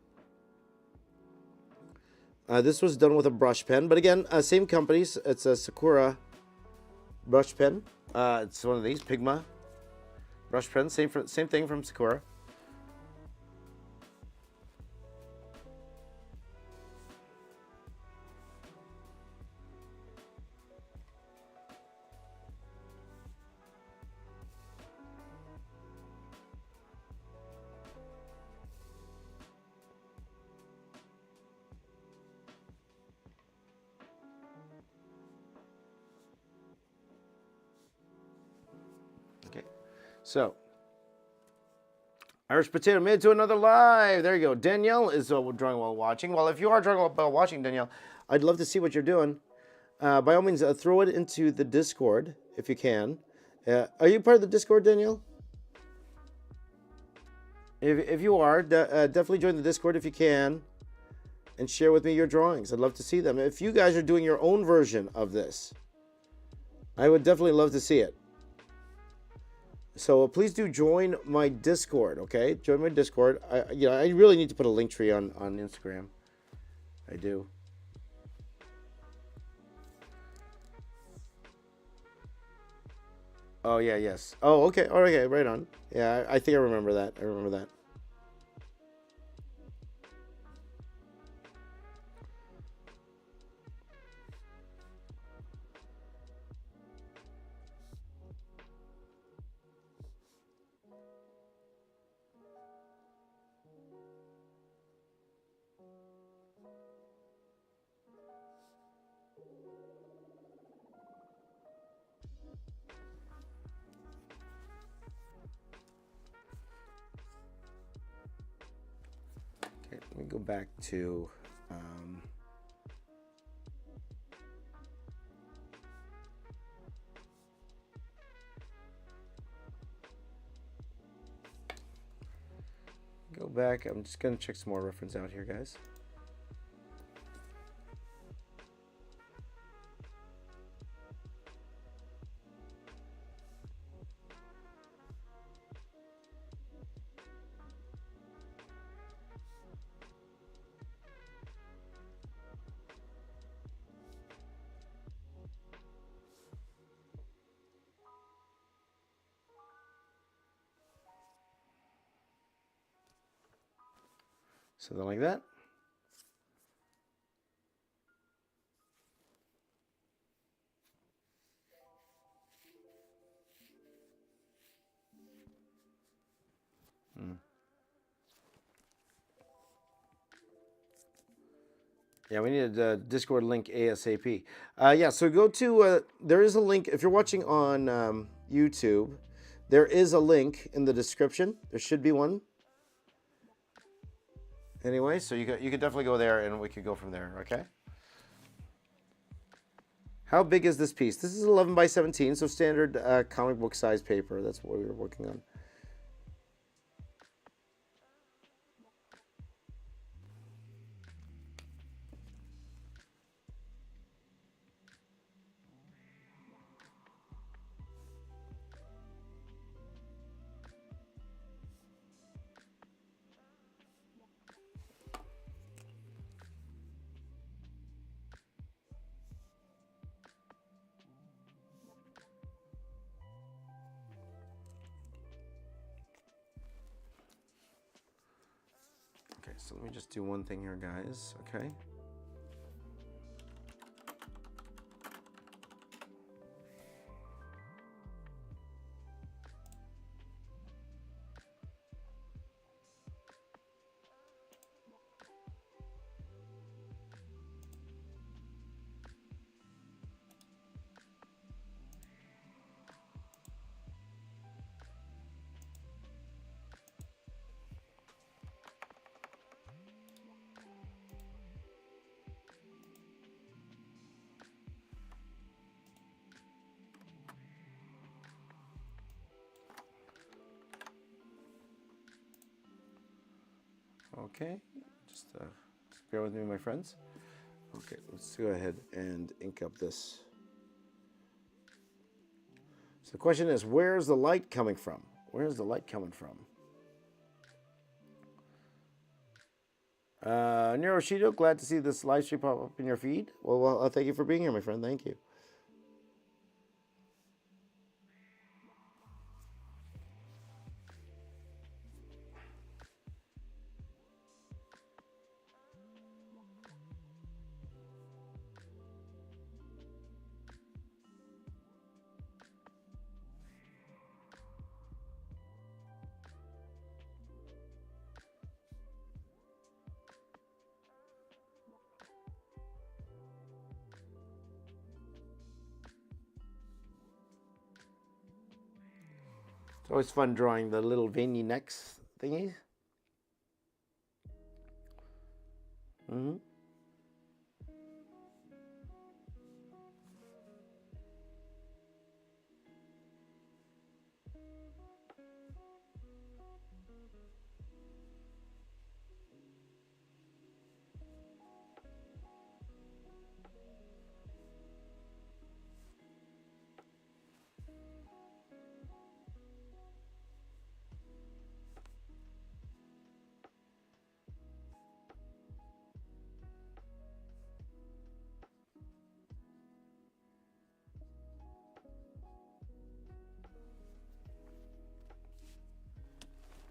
This was done with a brush pen, but again, same companies. It's a Sakura brush pen. It's one of these, Pigma brush pen. Same thing from Sakura. Okay, so Irish Potato made it to another live. There you go. Danielle is drawing while watching. Well, if you are drawing while watching, Danielle, I'd love to see what you're doing. By all means, throw it into the Discord if you can. Are you part of the Discord, Danielle? If you are, definitely join the Discord if you can, and share with me your drawings. I'd love to see them. If you guys are doing your own version of this, I would definitely love to see it. So please do join my Discord, okay? Join my Discord. I really need to put a link tree on Instagram. I do. Oh yeah, yes. Oh okay, okay, right on. Yeah, I think I remember that. I remember that. Okay, let me go back to. Go back. I'm just gonna check some more reference out here, guys. Something like that. Yeah, we need a Discord link ASAP. Yeah, so go to, there is a link, if you're watching on YouTube, there is a link in the description. There should be one. Anyway, so you could definitely go there and we could go from there, okay? How big is this piece? This is 11 by 17, so standard comic book size paper. That's what we were working on. Okay, so let me just do one thing here, guys. Okay. Okay, just bear with me, my friends. Okay, let's go ahead and ink up this. So the question is, where's the light coming from? Where's the light coming from? Neuroshido, glad to see this live stream pop up in your feed. Well, thank you for being here, my friend. Thank you. It's always fun drawing the little veiny necks thingies. Mm-hmm.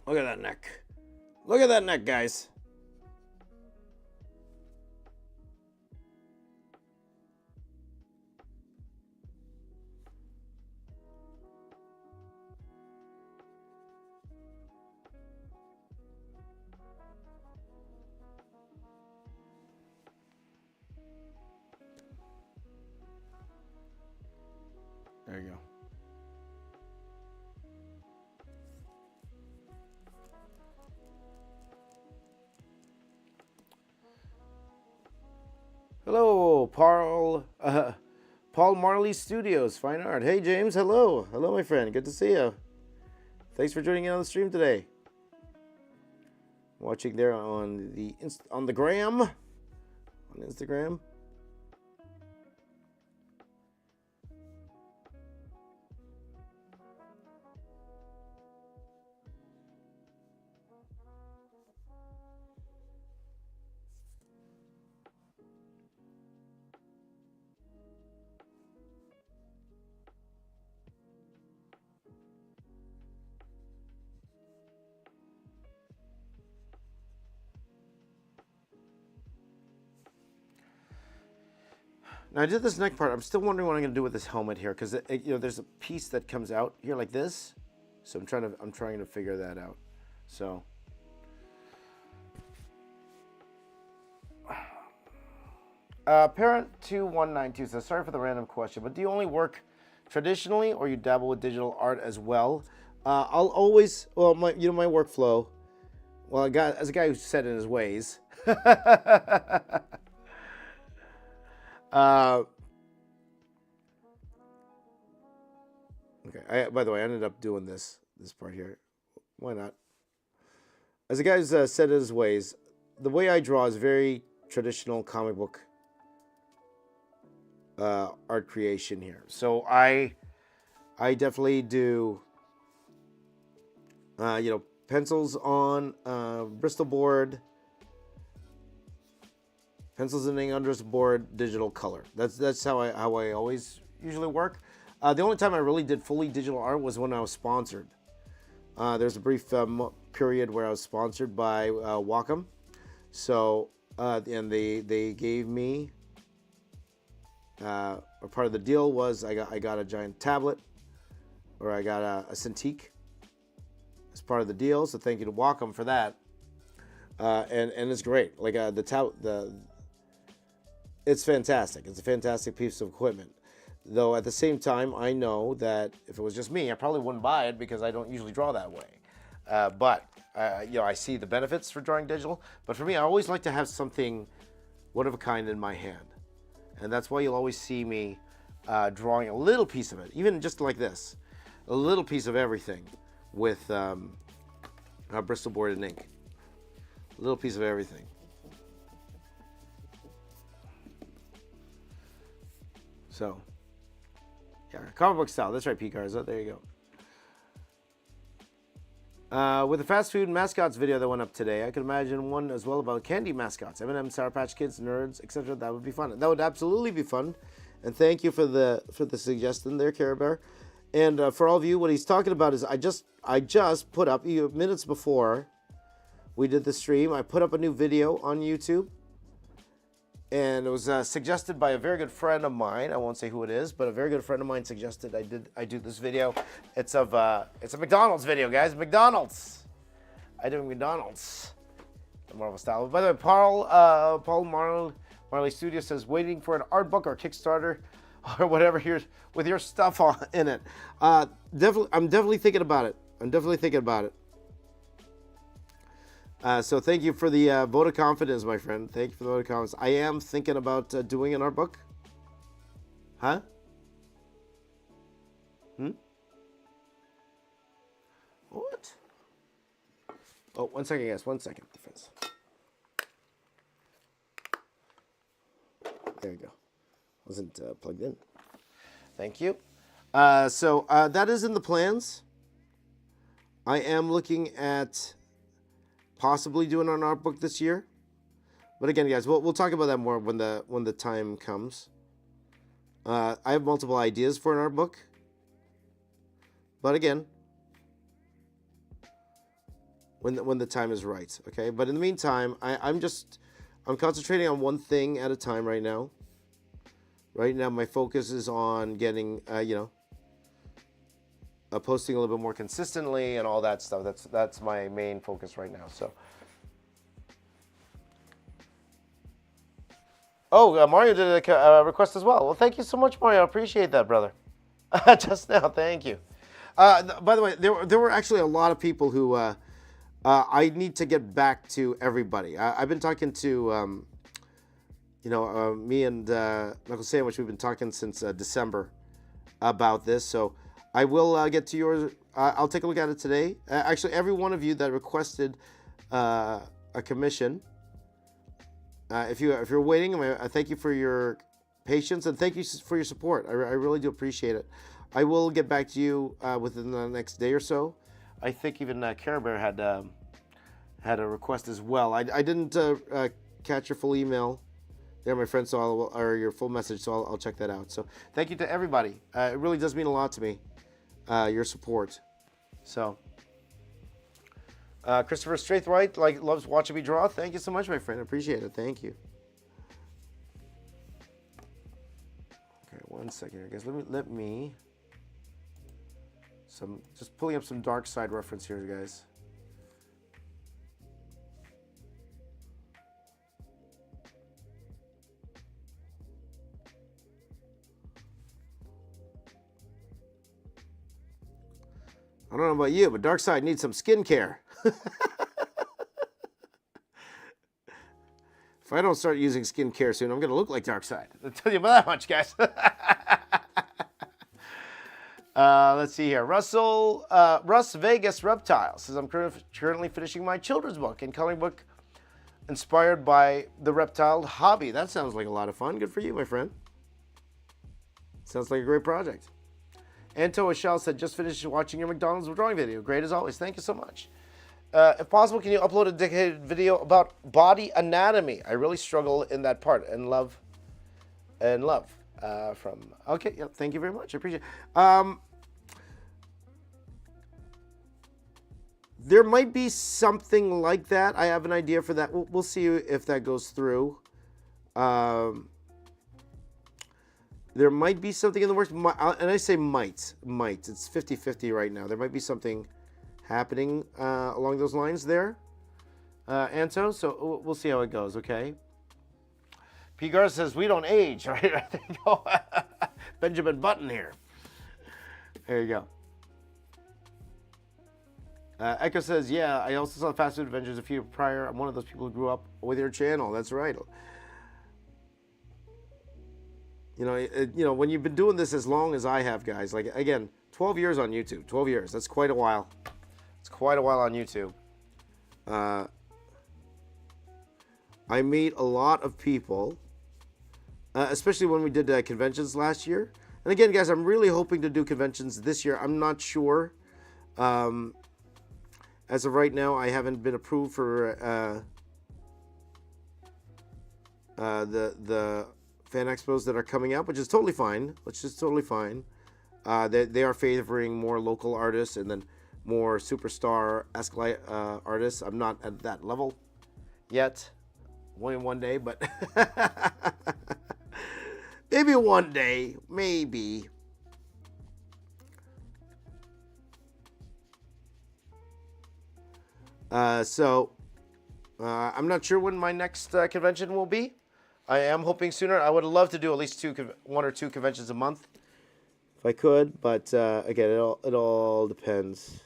Look at that neck. Look at that neck, guys. There you go. Hello, Paul Marley Studios, Fine Art. Hey, James. Hello. Hello, my friend. Good to see you. Thanks for joining in on the stream today. Watching there on the gram, on Instagram. Now I did this neck part. I'm still wondering what I'm going to do with this helmet here, because there's a piece that comes out here like this. So I'm trying to figure that out. So Parent 2192 says, sorry for the random question, but do you only work traditionally, or you dabble with digital art as well? I'll always, well, my workflow. Well, as a guy who's set in his ways. Okay. By the way, I ended up doing this part here. Why not? As the guy's said his ways, the way I draw is very traditional comic book art creation here. So I definitely do, pencils on Bristol board, pencils and ink under board, digital color. That's how I always usually work. The only time I really did fully digital art was when I was sponsored. There's a brief period where I was sponsored by Wacom. So, and they gave me, a part of the deal was I got a giant tablet, or I got a Cintiq as part of the deal. So thank you to Wacom for that. And it's great. Like it's fantastic. It's a fantastic piece of equipment. Though at the same time, I know that if it was just me, I probably wouldn't buy it because I don't usually draw that way. But I see the benefits for drawing digital. But for me, I always like to have something one of a kind in my hand. And that's why you'll always see me drawing a little piece of it, even just like this, a little piece of everything with Bristol board and ink. A little piece of everything. So, yeah, comic book style. That's right, P. Garza. There you go. With the fast food mascots video that went up today, I could imagine one as well about candy mascots, M&M, Sour Patch Kids, Nerds, etc. That would be fun. That would absolutely be fun. And thank you for the suggestion there, Care Bear. And for all of you, what he's talking about is I just put up minutes before we did the stream. I put up a new video on YouTube. And it was suggested by a very good friend of mine. I won't say who it is, but a very good friend of mine suggested I do this video. It's a McDonald's video, guys. McDonald's. I do McDonald's. The Marvel style. By the way, Paul Marley Studio says waiting for an art book or Kickstarter or whatever here with your stuff in it. I'm definitely thinking about it. So thank you for the vote of confidence, my friend. Thank you for the vote of confidence. I am thinking about doing an art book. Huh? What? Oh, 1 second, guys. 1 second. Defense. There you go. Wasn't plugged in. Thank you. So that is in the plans. I am looking at possibly doing an art book this year, but again, guys, we'll talk about that more when the time comes. I have multiple ideas for an art book, but again, when the time is right, okay. But in the meantime, I'm concentrating on one thing at a time right now. Right now, my focus is on getting posting a little bit more consistently and all that stuff. That's my main focus right now. So, Mario did a request as well. Well, thank you so much, Mario. I appreciate that, brother. Just now, thank you. By the way, there were actually a lot of people who I need to get back to everybody. I've been talking to me and Knuckle Sandwich. We've been talking since December about this. So I will get to yours. I'll take a look at it today. Actually, every one of you that requested a commission, if you're waiting, I thank you for your patience and thank you for your support. I really do appreciate it. I will get back to you within the next day or so. I think even Care Bear had a request as well. I didn't catch your full email there, my friend, or your full message, so I'll check that out. So thank you to everybody. It really does mean a lot to me. Your support. So, Christopher Straithwaite loves watching me draw. Thank you so much, my friend. I appreciate it. Thank you. Okay, 1 second here, guys. Let me just pulling up some Dark Side reference here, guys. I don't know about you, but Darkseid needs some skincare. If I don't start using skincare soon, I'm going to look like Darkseid. I'll tell you about that much, guys. Let's see here. Russ Vegas Reptile says, I'm currently finishing my children's book and coloring book inspired by the reptile hobby. That sounds like a lot of fun. Good for you, my friend. Sounds like a great project. Anto Ashell said, just finished watching your McDonald's drawing video. Great as always. Thank you so much. If possible, can you upload a dedicated video about body anatomy? I really struggle in that part. And love. From, okay, yeah, thank you very much. I appreciate it. There might be something like that. I have an idea for that. We'll see if that goes through. There might be something in the works, and I say might. It's 50-50 right now. There might be something happening along those lines there, Anto. So we'll see how it goes, okay? P. Gar says, we don't age, right? There you go. Benjamin Button here. There you go. Echo says, yeah, I also saw Fast Food Adventures a few prior. I'm one of those people who grew up with your channel. That's right. You know, when you've been doing this as long as I have, guys, like, again, 12 years on YouTube. 12 years. That's quite a while. It's quite a while on YouTube. I meet a lot of people, especially when we did conventions last year. And again, guys, I'm really hoping to do conventions this year. I'm not sure. As of right now, I haven't been approved for the fan expos that are coming up, which is totally fine. They are favoring more local artists and then more superstar-esque artists. I'm not at that level yet. Only one day, but maybe one day, maybe. I'm not sure when my next convention will be. I am hoping sooner. I would love to do at least one or two conventions a month, if I could. But again, it all depends.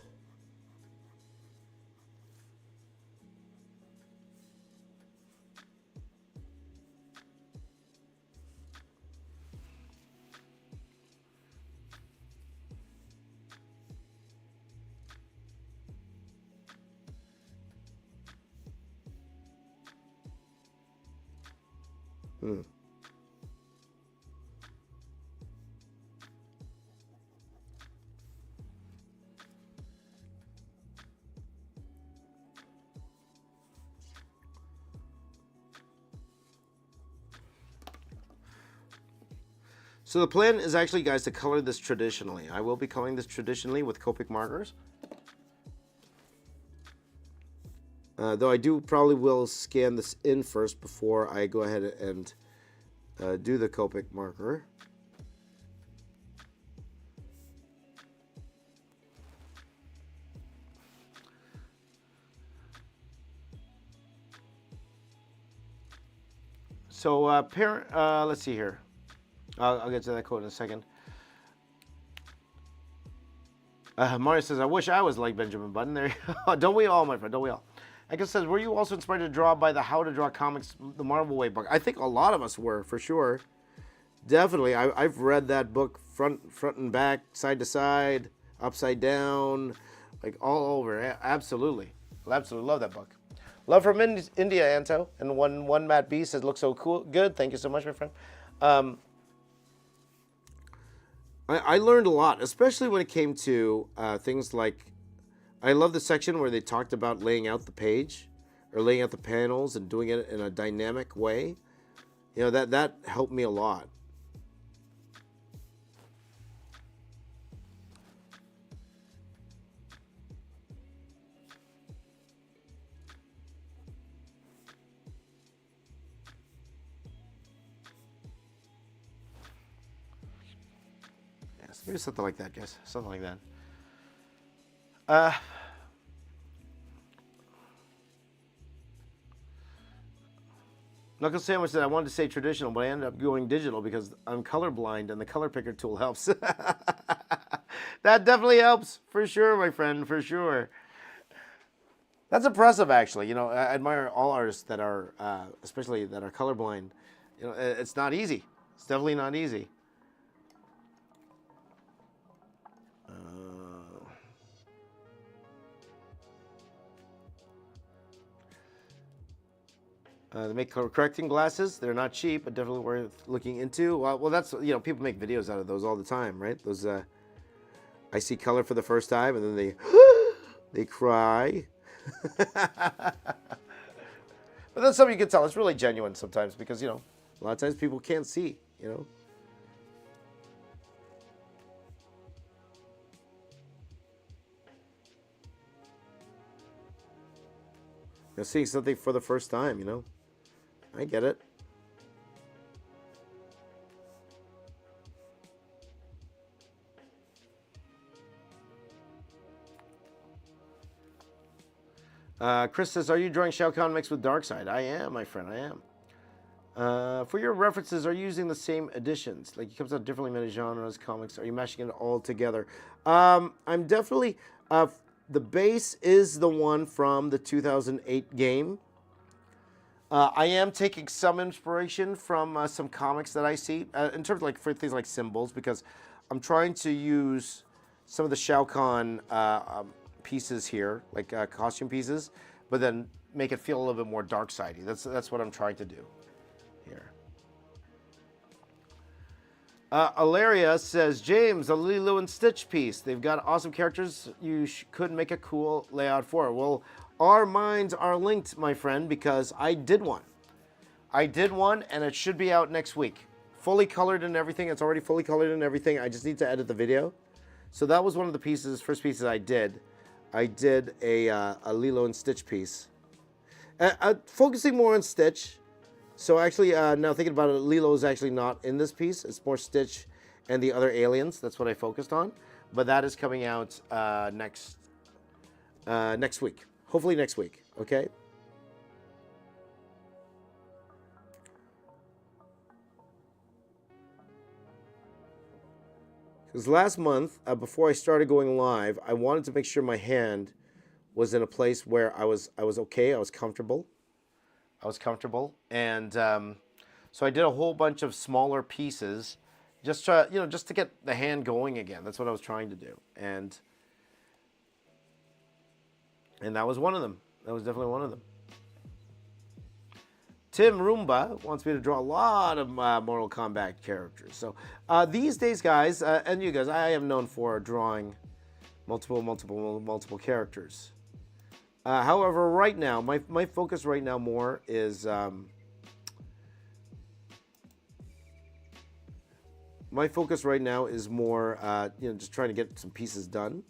So the plan is actually, guys, to color this traditionally. I will be coloring this traditionally with Copic markers. Though I probably will scan this in first before I go ahead and do the Copic marker. So let's see here. I'll get to that quote in a second. Mario says, I wish I was like Benjamin Button. There you go. Don't we all, my friend? Don't we all? Eka says, were you also inspired to draw by the How to Draw Comics, the Marvel Way book? I think a lot of us were, for sure. Definitely. I've read that book front and back, side to side, upside down, like all over. Absolutely. I absolutely love that book. Love from India, Anto. And one Matt B says, looks so cool. Good. Thank you so much, my friend. I learned a lot, especially when it came to things like, I love the section where they talked about laying out the page or laying out the panels and doing it in a dynamic way. You know, that helped me a lot. Yes, maybe something like that, guys. Something like that. Knuckle Sandwich said, I wanted to say traditional, but I ended up going digital because I'm colorblind and the color picker tool helps. That definitely helps, for sure, my friend, for sure. That's impressive, actually. You know, I admire all artists that are, especially that are colorblind. You know, it's not easy. It's definitely not easy. They make color correcting glasses. They're not cheap, but definitely worth looking into. Well, that's, you know, people make videos out of those all the time, right? Those, I see color for the first time, and then they, they cry. But that's something you can tell. It's really genuine sometimes because, you know, a lot of times people can't see, you know. You're seeing something for the first time, you know. I get it. Chris says, are you drawing Shao Kahn mixed with Darkseid? I am, my friend, I am. For your references, are you using the same editions? Like, it comes out differently, many genres, comics. Are you mashing it all together? I'm definitely... the base is the one from the 2008 game. I am taking some inspiration from some comics that I see, in terms of, like, for things like symbols, because I'm trying to use some of the Shao Kahn pieces here, like costume pieces, but then make it feel a little bit more dark-sidey. That's what I'm trying to do here. Alaria says, James, a Lilo and Stitch piece. They've got awesome characters. You could make a cool layout for it. Well, our minds are linked, my friend, because I did one. I did one, and it should be out next week. Fully colored and everything. It's already fully colored and everything. I just need to edit the video. So that was one of the pieces, first pieces I did. I did a Lilo and Stitch piece. Focusing more on Stitch. So actually, now thinking about it, Lilo is actually not in this piece. It's more Stitch and the other aliens. That's what I focused on. But that is coming out next week. Hopefully next week, okay? Because last month, before I started going live, I wanted to make sure my hand was in a place where I was okay, I was comfortable. And so I did a whole bunch of smaller pieces, just to get the hand going again. That's what I was trying to do, and that was one of them. That was definitely one of them. Tim Roomba wants me to draw a lot of Mortal Kombat characters. So these days, guys, and you guys, I am known for drawing multiple characters. However, right now, my focus right now more is just trying to get some pieces done.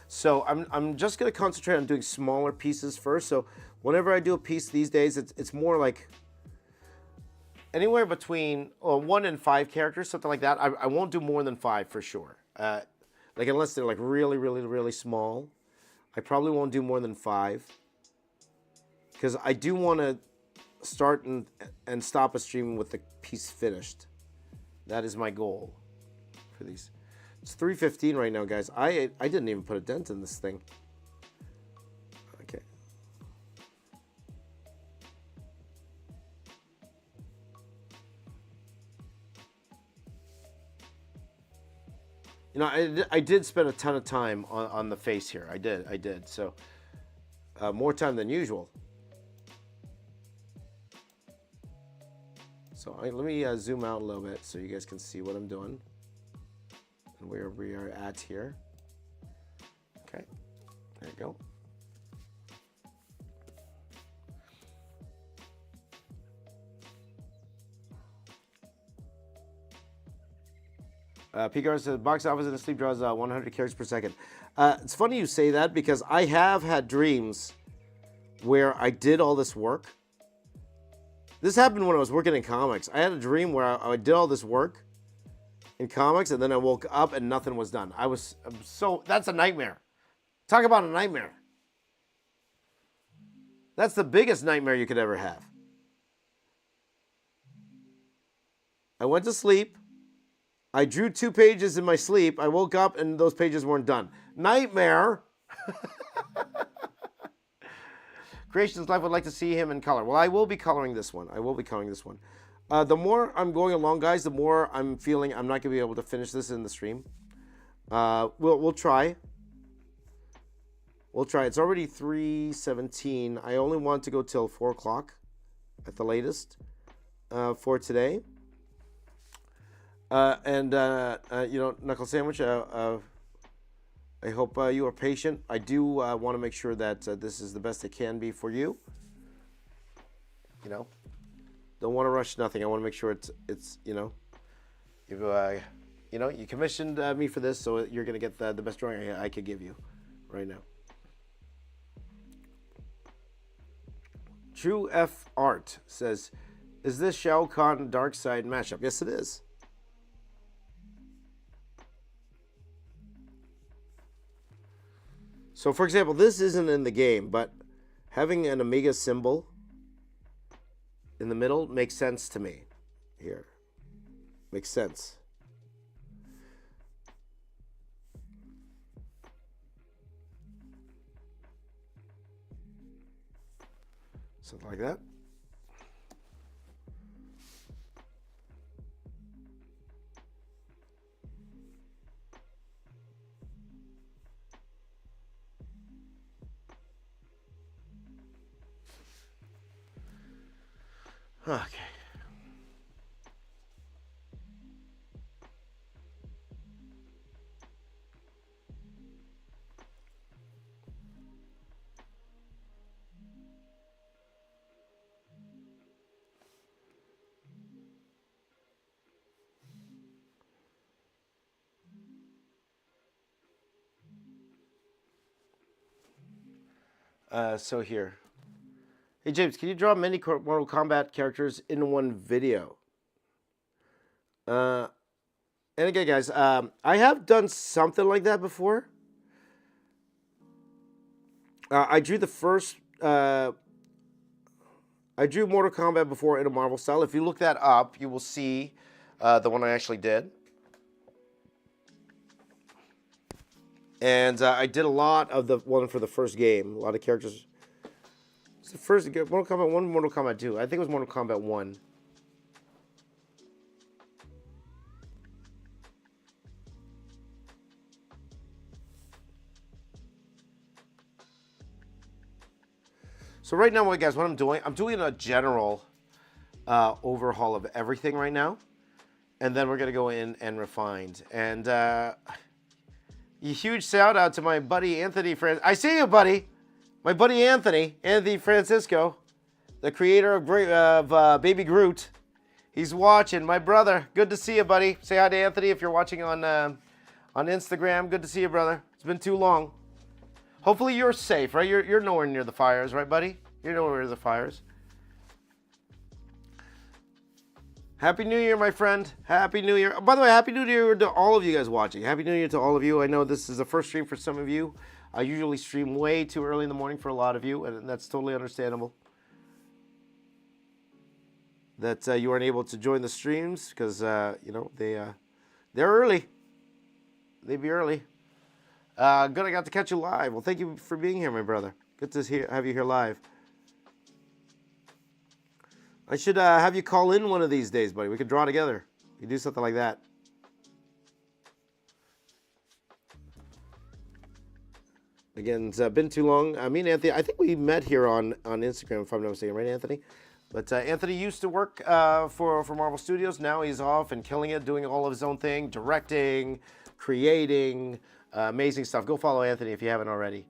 So I'm just going to concentrate on doing smaller pieces first. So whenever I do a piece these days, it's more like anywhere between 1 and 5 characters, something like that. I won't do more than 5 for sure. Like unless they're like really, really, really small, I probably won't do more than 5. Because I do want to start and stop a stream with the piece finished. That is my goal for these. It's 3:15 right now, guys. I didn't even put a dent in this thing. Okay. You know, I did spend a ton of time on the face here. I did. So more time than usual. So let me zoom out a little bit so you guys can see what I'm doing. Where we are at here. Okay, there you go. Pigar says box office in the sleep draws 100 characters per second. It's funny you say that because I have had dreams where I did all this work. This happened when I was working in comics. I had a dream where I did all this work in comics, and then I woke up and nothing was done. That's a nightmare. Talk about a nightmare. That's the biggest nightmare you could ever have. I went to sleep. I drew 2 pages in my sleep. I woke up and those pages weren't done. Nightmare. Creation's Life would like to see him in color. Well, I will be coloring this one. The more I'm going along, guys, the more I'm feeling I'm not gonna be able to finish this in the stream. We'll try. We'll try. It's already 3:17. I only want to go till 4 o'clock at the latest for today. You know, Knuckle Sandwich, I hope you are patient. I do want to make sure that this is the best it can be for you. You know, don't want to rush nothing. I want to make sure it's you know, you commissioned me for this, so you're gonna get the best drawing I could give you right now. True F Art says, "Is this Shao Kahn Dark Side mashup?" Yes, it is. So, for example, this isn't in the game, but having an Omega symbol in the middle makes sense to me. Here, makes sense. Something like that. Okay. So here. Hey, James, can you draw many Mortal Kombat characters in one video? And again, guys, I have done something like that before. I drew the first... I drew Mortal Kombat before in a Marvel style. If you look that up, you will see the one I actually did. And I did a lot of the one for the first game. A lot of characters. It's the first Mortal Kombat 1, Mortal Kombat 2. I think it was Mortal Kombat 1. So right now, guys, what I'm doing a general overhaul of everything right now. And then we're going to go in and refine. And a huge shout out to my buddy Anthony I see you, buddy. My buddy Anthony Francisco, the creator of Baby Groot. He's watching. My brother. Good to see you, buddy. Say hi to Anthony if you're watching on Instagram. Good to see you, brother. It's been too long. Hopefully you're safe, right? You're nowhere near the fires, right, buddy? You're nowhere near the fires. Happy New Year, my friend. Happy New Year. Oh, by the way, Happy New Year to all of you guys watching. Happy New Year to all of you. I know this is the first stream for some of you. I usually stream way too early in the morning for a lot of you, and that's totally understandable. That you aren't able to join the streams because, you know, they're early. They be early. Good I got to catch you live. Well, thank you for being here, my brother. Good to have you here live. I should have you call in one of these days, buddy. We could draw together. We could do something like that. Again, it's been too long. Me and Anthony, I think we met here on Instagram, if I'm not mistaken, right, Anthony? But Anthony used to work for Marvel Studios. Now he's off and killing it, doing all of his own thing, directing, creating, amazing stuff. Go follow Anthony if you haven't already.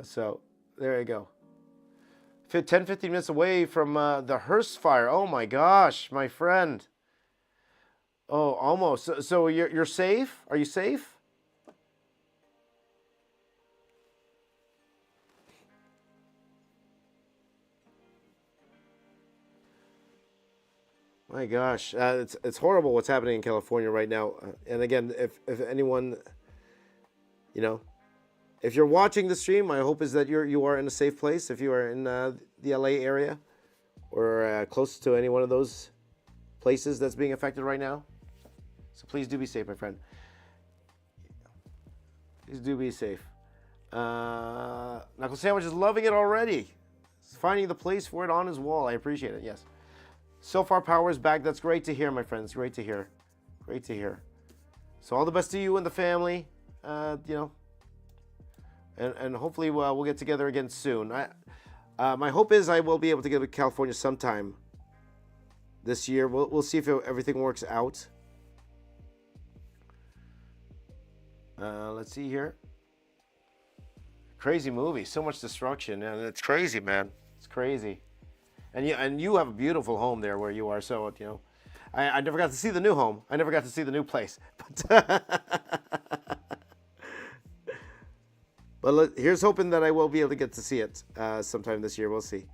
So there you go. 10, 15 minutes away from the Hearst fire. Oh my gosh, my friend. Oh, almost. So you're safe? Are you safe? My gosh, it's horrible what's happening in California right now. And again, if anyone, you know, if you're watching the stream, my hope is that you are in a safe place. If you are in the LA area or close to any one of those places that's being affected right now, so please do be safe, my friend. Please do be safe. Knuckle Sandwich is loving it already. finding the place for it on his wall. I appreciate it. Yes. So far, power is back. That's great to hear, my friends. Great to hear. Great to hear. So all the best to you and the family. You know, and hopefully we'll get together again soon. My hope is I will be able to get to California sometime this year. We'll see if everything works out. Let's see here. Crazy movie. So much destruction. And it's crazy, man. It's crazy. And you have a beautiful home there where you are. So, you know, I never got to see the new home. I never got to see the new place. But here's hoping that I will be able to get to see it sometime this year. We'll see.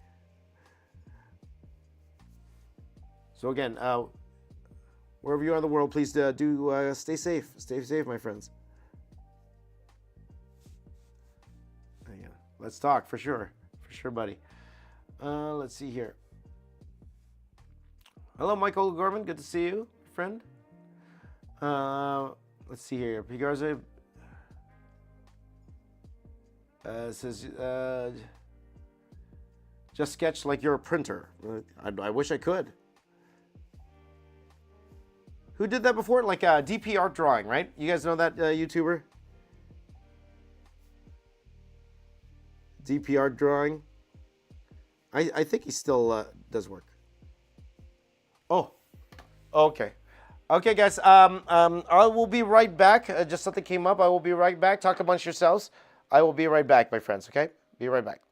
So again, wherever you are in the world, please do stay safe. Stay safe, my friends. Let's talk for sure. For sure, buddy. Let's see here. Hello, Michael Gorman. Good to see you, friend. Let's see here. Pigarza says, just sketch like you're a printer. I wish I could. Who did that before? Like DP art drawing, right? You guys know that YouTuber? DP art drawing. I think he still does work. Oh, okay. Okay, guys. I will be right back. Just something came up. I will be right back. Talk amongst yourselves. I will be right back, my friends. Okay? Be right back.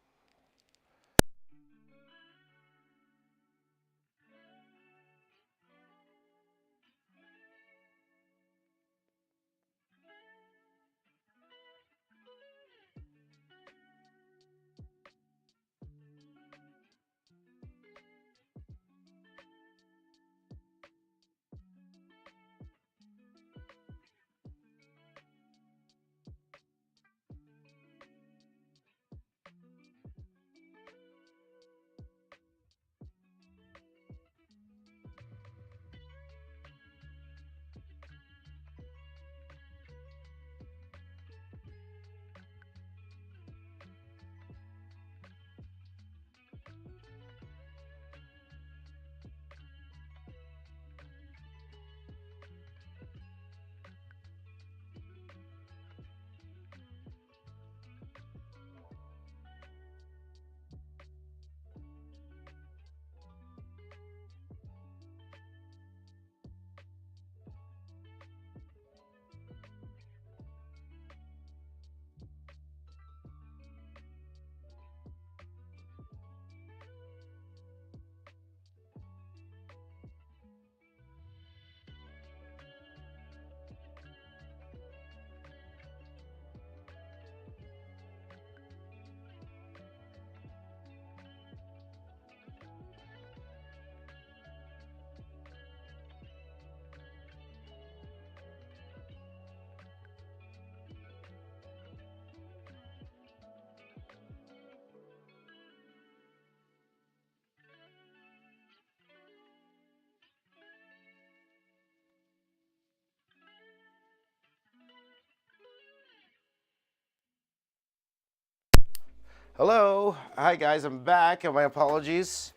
Hello. Hi, guys. I'm back. My apologies.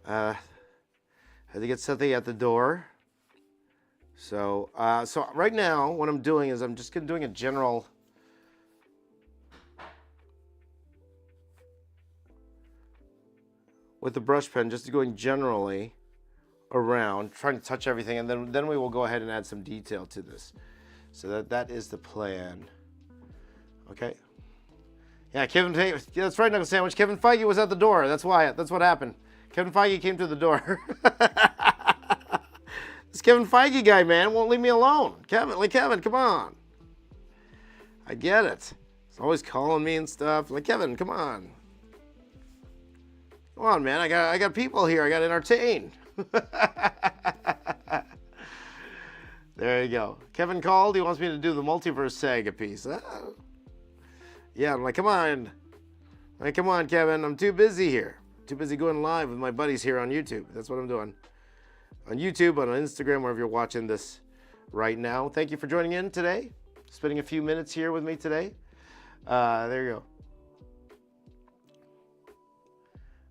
Had to get something at the door. So right now, what I'm doing is I'm just doing a general with the brush pen, just going generally around, trying to touch everything, and then we will go ahead and add some detail to this. So that is the plan. Okay. Yeah, that's right, Knuckle Sandwich. Kevin Feige was at the door. That's why. That's what happened. Kevin Feige came to the door. This Kevin Feige guy, man, won't leave me alone. Kevin, come on. I get it. He's always calling me and stuff. Like, Kevin, come on. Come on, man. I got people here. I got to entertain. There you go. Kevin called. He wants me to do the multiverse saga piece. Yeah, I'm like, come on. Like, come on, Kevin. I'm too busy here. Too busy going live with my buddies here on YouTube. That's what I'm doing. On YouTube, on Instagram, wherever you're watching this right now. Thank you for joining in today. Spending a few minutes here with me today. There you go.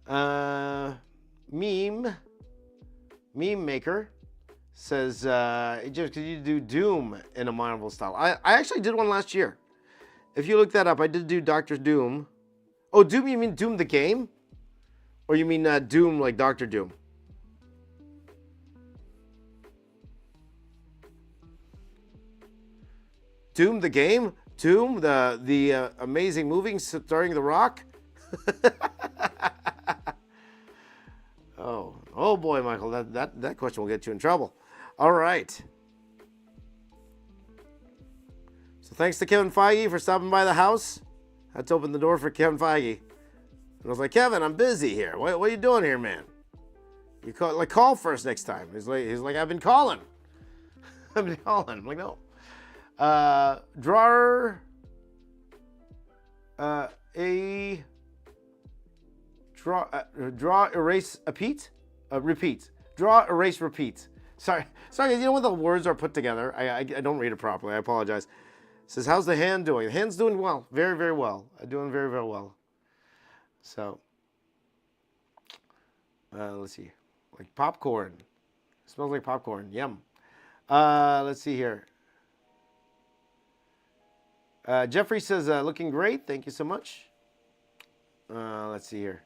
Meme Maker says, just could you do Doom in a Marvel style? I actually did one last year. If you look that up, I did do Doctor Doom. Oh, Doom, you mean Doom the game? Or you mean Doom like Doctor Doom? Doom the game? Doom, the amazing movie starring The Rock? Oh boy, Michael, that question will get you in trouble. All right. So thanks to Kevin Feige for stopping by the house. Had to open the door for Kevin Feige. And I was like, Kevin, I'm busy here. What are you doing here, man? You call first next time. He's like, I've been calling. I've been calling. I'm like, no. Drawer. Draw, erase, repeat. Draw, erase, repeat. Sorry. You know when the words are put together? I don't read it properly. I apologize. It says, how's the hand doing? The hand's doing well. Very, very well. Doing very, very well. So, let's see. Like popcorn. It smells like popcorn. Yum. Let's see here. Jeffrey says, looking great. Thank you so much. Let's see here.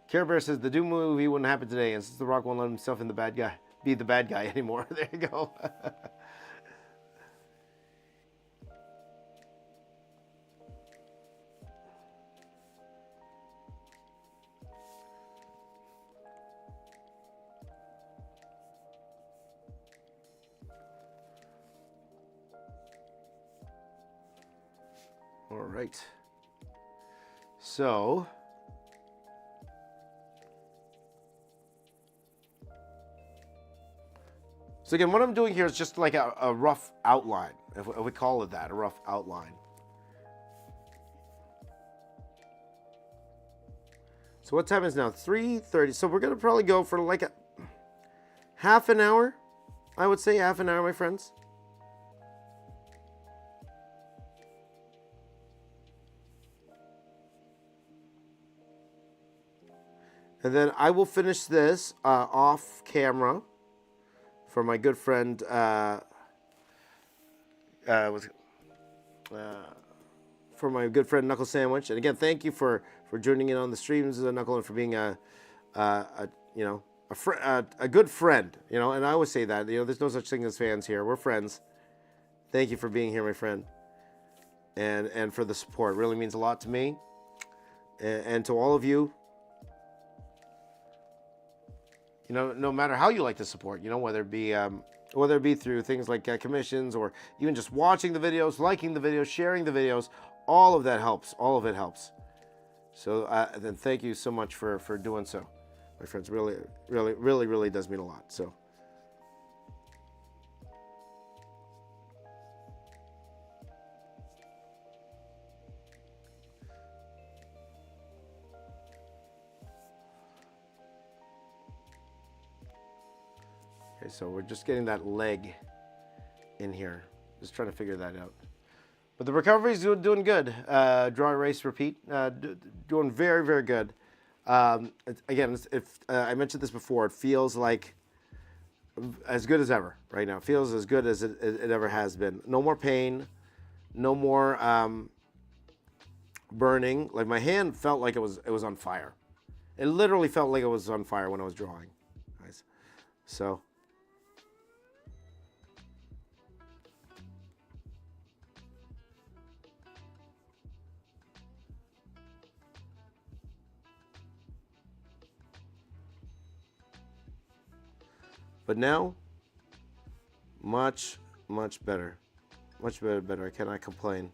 Care Bear says, the Doom movie wouldn't happen today, and since The Rock won't let himself be the bad guy anymore. There you go. All right. So again, what I'm doing here is just like a rough outline, if we call it that, a rough outline. So what time is now? 3:30. So we're gonna probably go for like a half an hour. I would say half an hour, my friends. And then I will finish this off camera for my good friend, for my good friend Knuckle Sandwich. And again, thank you for joining in on the streams, Knuckle, and for being a good friend. You know, and I always say that. You know, there's no such thing as fans here. We're friends. Thank you for being here, my friend, and for the support. It really means a lot to me, and to all of you. You know, no matter how you like to support, you know, whether it be through things like commissions or even just watching the videos, liking the videos, sharing the videos, all of that helps. All of it helps. So then thank you so much for doing so, my friends. Really, really, really, really does mean a lot. So. Okay, so we're just getting that leg in here. Just trying to figure that out. But the recovery is doing good. Draw, erase, repeat. Doing very, very good. Again, if I mentioned this before, it feels like as good as ever right now. It feels as good as it ever has been. No more pain. No more burning. Like my hand felt like it was on fire. It literally felt like it was on fire when I was drawing. Nice. So. But now, much, much better. Much better. I cannot complain.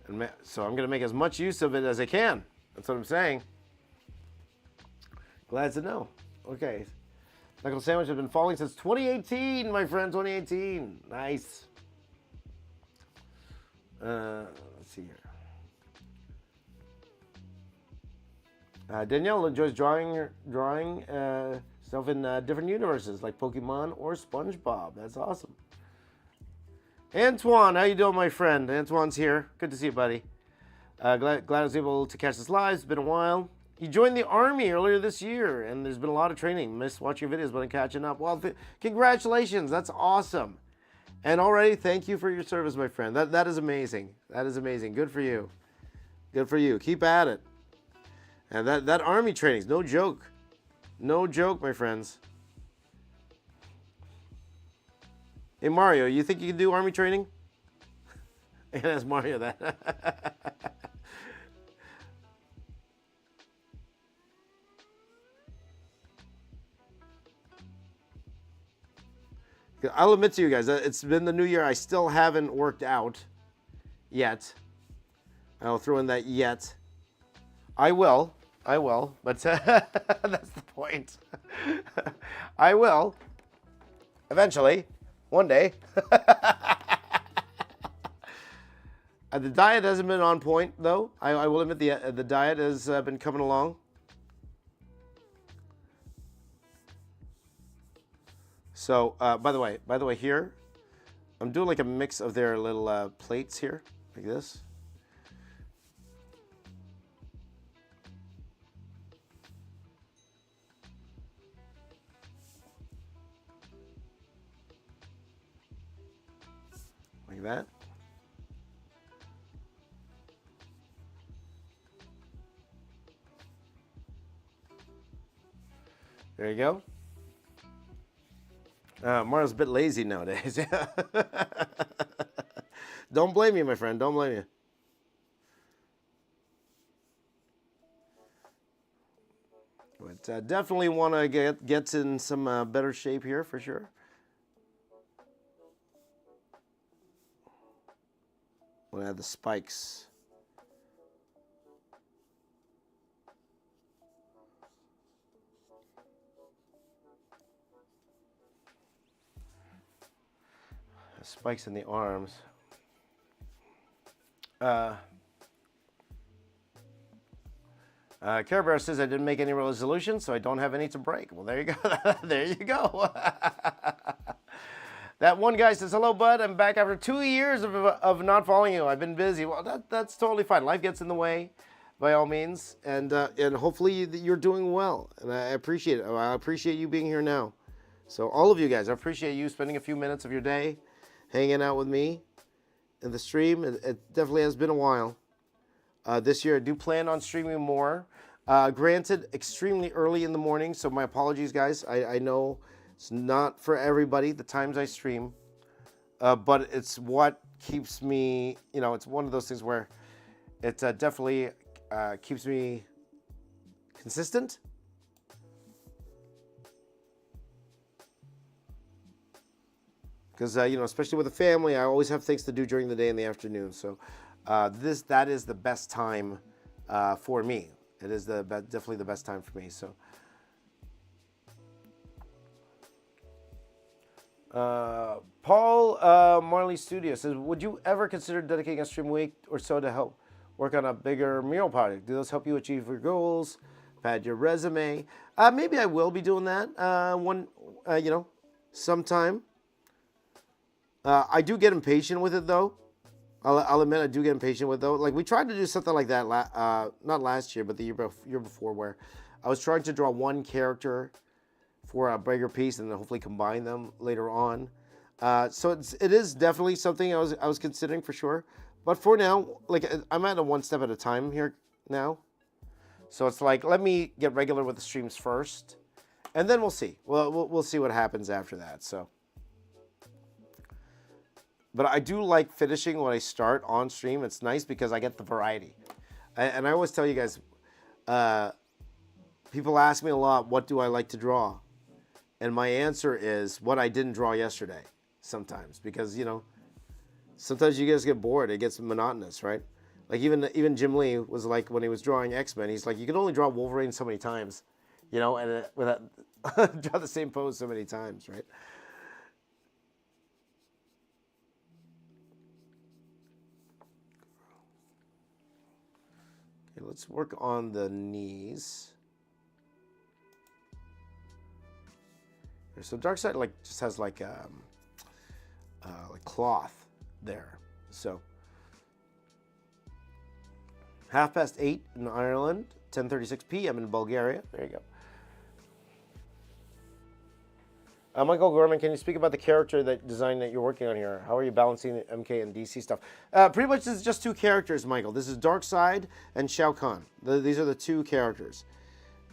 And so I'm going to make as much use of it as I can. That's what I'm saying. Glad to know. Okay. Knuckle Sandwich has been falling since 2018, my friend. 2018. Nice. Let's see here. Danielle enjoys drawing stuff in different universes like Pokemon or SpongeBob. That's awesome. Antoine, how you doing, my friend? Antoine's here. Good to see you, buddy. Glad I was able to catch this live. It's been a while. You joined the Army earlier this year, and there's been a lot of training. Missed watching your videos, but I'm catching up. Well, congratulations. That's awesome. And already, thank you for your service, my friend. That is amazing. That is amazing. Good for you. Good for you. Keep at it. And that Army training is no joke. No joke, my friends. Hey, Mario, you think you can do Army training? I can ask Mario that. I'll admit to you guys, it's been the new year. I still haven't worked out yet. I'll throw in that yet. I will, but that's the point. I will, eventually, one day. The diet hasn't been on point, though. I will admit the diet has been coming along. So, by the way, here, I'm doing like a mix of their little plates here, like this. Like that. There you go. Mario's a bit lazy nowadays. Don't blame you, my friend. Don't blame you. But definitely want to get in some better shape here for sure. Want to add the spikes. Spikes in the arms. Care Bear says I didn't make any resolutions, so I don't have any to break. Well, there you go. There you go. That one guy says, hello, bud. I'm back after 2 years of not following you. I've been busy. Well, that's totally fine. Life gets in the way, by all means. And hopefully you're doing well. And I appreciate it. I appreciate you being here now. So all of you guys, I appreciate you spending a few minutes of your day hanging out with me in the stream. It definitely has been a while. This year I do plan on streaming more. Granted, extremely early in the morning, so my apologies, guys. I know it's not for everybody, the times I stream, but it's what keeps me, it's one of those things where it definitely keeps me consistent. Because, especially with a family, I always have things to do during the day and the afternoon. So that is the best time for me. It is definitely the best time for me. So Paul Marley Studio says, would you ever consider dedicating a stream week or so to help work on a bigger mural project? Do those help you achieve your goals? Pad your resume? Maybe I will be doing that sometime. I do get impatient with it, though. I'll admit I do get impatient with it, though. Like, we tried to do something like that, not last year, but the year before, where I was trying to draw one character for a bigger piece and then hopefully combine them later on. So it is definitely something I was considering for sure. But for now, like, I'm at a one step at a time here now. So it's like, let me get regular with the streams first, and then we'll see. We'll see what happens after that. So. But I do like finishing when I start on stream. It's nice because I get the variety. And I always tell you guys, people ask me a lot, what do I like to draw? And my answer is what I didn't draw yesterday sometimes. Because, sometimes you guys get bored. It gets monotonous, right? Like even Jim Lee was like, when he was drawing X-Men, he's like, you can only draw Wolverine so many times, and draw the same pose so many times, right? Okay, let's work on the knees. So Darkseid just has like cloth there. So 8:30 in Ireland, 10:36 p.m. in Bulgaria. There you go. Michael Gorman, can you speak about the character design that you're working on here? How are you balancing the MK and DC stuff? Pretty much this is just two characters, Michael. This is Darkseid and Shao Kahn. These are the two characters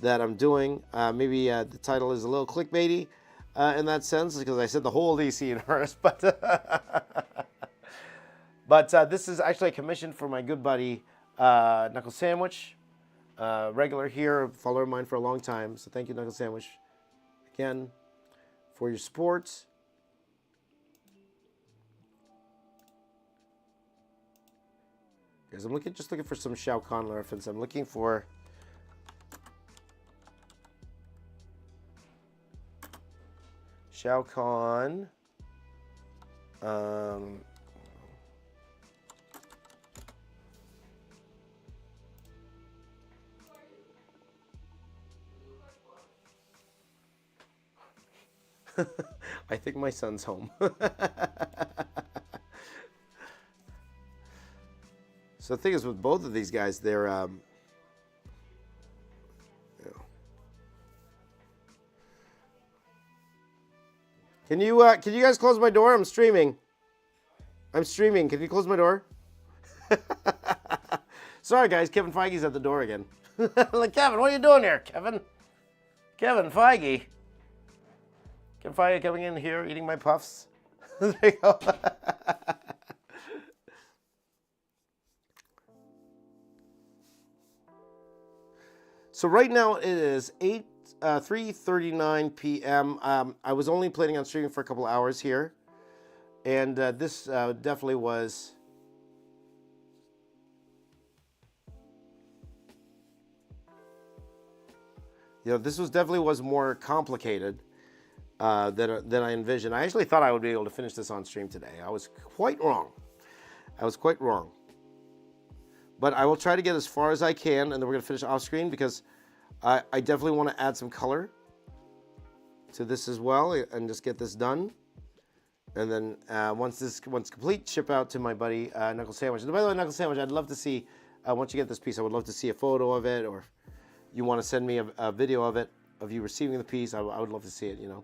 that I'm doing. Maybe the title is a little clickbaity in that sense, because I said the whole DC universe, but this is actually a commission for my good buddy Knuckle Sandwich, regular here, follower of mine for a long time. So thank you, Knuckle Sandwich, again, for your support. Guys, I'm just looking for some Shao Kahn reference. I'm looking for Shao Kahn. I think my son's home. So the thing is with both of these guys, they're Can you guys close my door? I'm streaming. Can you close my door? Sorry guys, Kevin Feige's at the door again. Like, Kevin, what are you doing here, Kevin? Kevin Feige. Kevin Feige coming in here eating my puffs. There you go. So right now it is 3:39 p.m. I was only planning on streaming for a couple hours here, and this definitely was more complicated than I envisioned. I actually thought I would be able to finish this on stream today. I was quite wrong. But I will try to get as far as I can, and then we're going to finish off screen because I definitely want to add some color to this as well and just get this done. And then once complete, ship out to my buddy Knuckle Sandwich. And by the way, Knuckle Sandwich, I'd love to see, once you get this piece, I would love to see a photo of it, or if you want to send me a video of it, of you receiving the piece. I would love to see it, you know.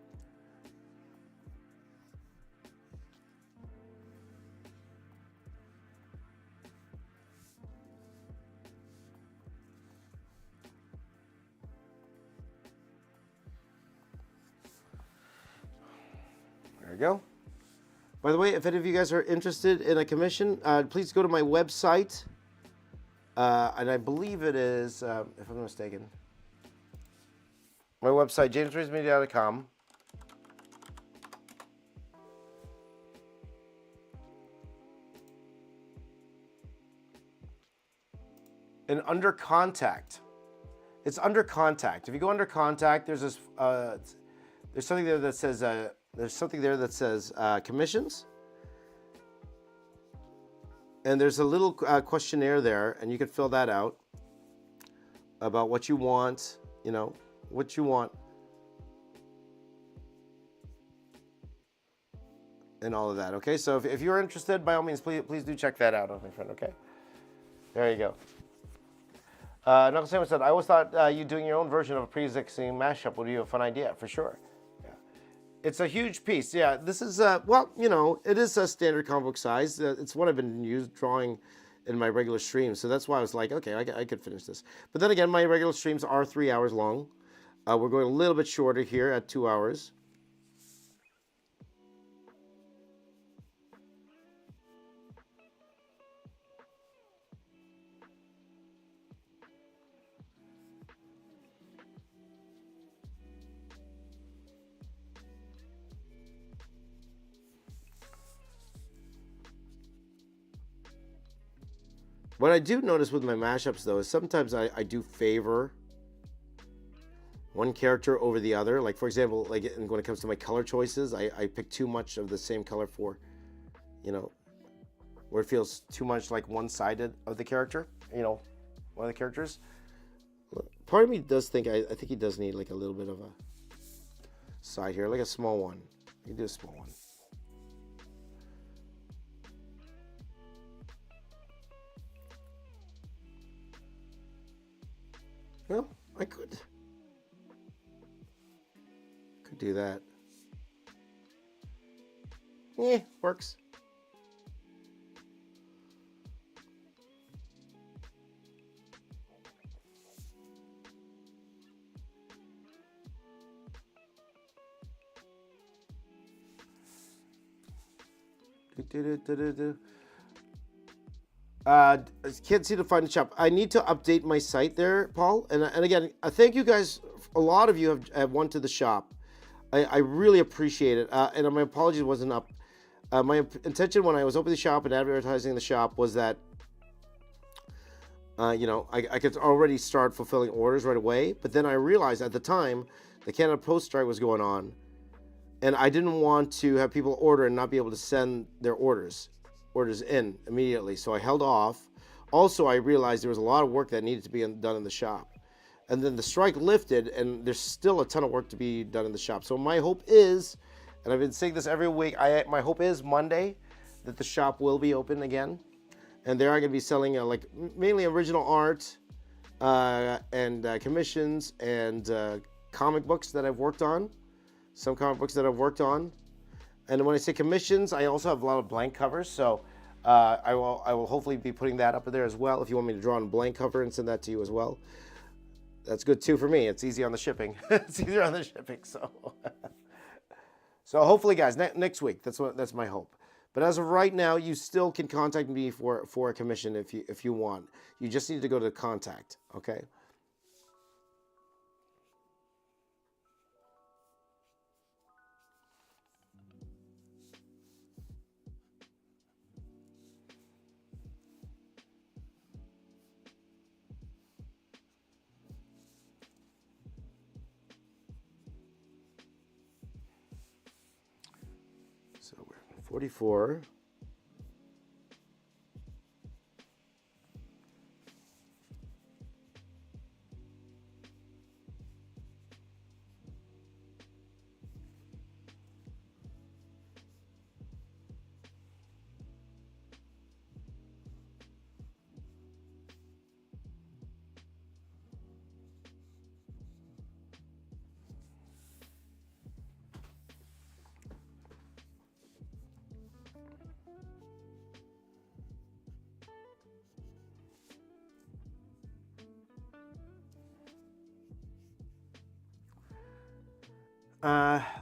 There we go. By the way, if any of you guys are interested in a commission, please go to my website. And I believe it is, if I'm not mistaken, my website, jamesreesmedia.com. And under contact, it's under contact. If you go under contact, there's this, there's something there that says, commissions. And there's a little questionnaire there, and you can fill that out about what you want, you know, what you want, and all of that. Okay, so if you're interested, by all means, please do check that out, my friend. Okay, there you go. Knuckle Sandwich said, I always thought you doing your own version of a pre-existing mashup would be a fun idea, for sure. Yeah. It's a huge piece. Yeah, this is, well, you know, it is a standard comic book size. It's what I've been drawing in my regular streams. So that's why I was like, okay, I could finish this. But then again, my regular streams are 3 hours long. We're going a little bit shorter here at 2 hours. What I do notice with my mashups, though, is sometimes I do favor one character over the other. Like, for example, like when it comes to my color choices, I pick too much of the same color for, you know, where it feels too much like one-sided of the character, you know, one of the characters. Part of me does think, I think he does need like a little bit of a side here, like a small one. You can do a small one. Well, I could do that. Yeah, works. Can't see the find shop. I need to update my site there, Paul. And again, I thank you guys. A lot of you have went to the shop. I really appreciate it. And my apologies wasn't up. My intention when I was opening the shop and advertising the shop was that, I could already start fulfilling orders right away. But then I realized at the time the Canada Post strike was going on, and I didn't want to have people order and not be able to send their orders in immediately. So I held off. Also, I realized there was a lot of work that needed to be done in the shop. And then the strike lifted, and there's still a ton of work to be done in the shop. So my hope is, and I've been saying this every week, my hope is Monday that the shop will be open again. And there I'm going to be selling mainly original art and commissions and comic books that I've worked on. Some comic books that I've worked on. And when I say commissions, I also have a lot of blank covers. So I will hopefully be putting that up there as well. If you want me to draw on a blank cover and send that to you as well, that's good too for me. It's easy on the shipping. It's easier on the shipping. So, so hopefully, guys, next week. That's my hope. But as of right now, you still can contact me for a commission if you want. You just need to go to contact. Okay. So we're 44.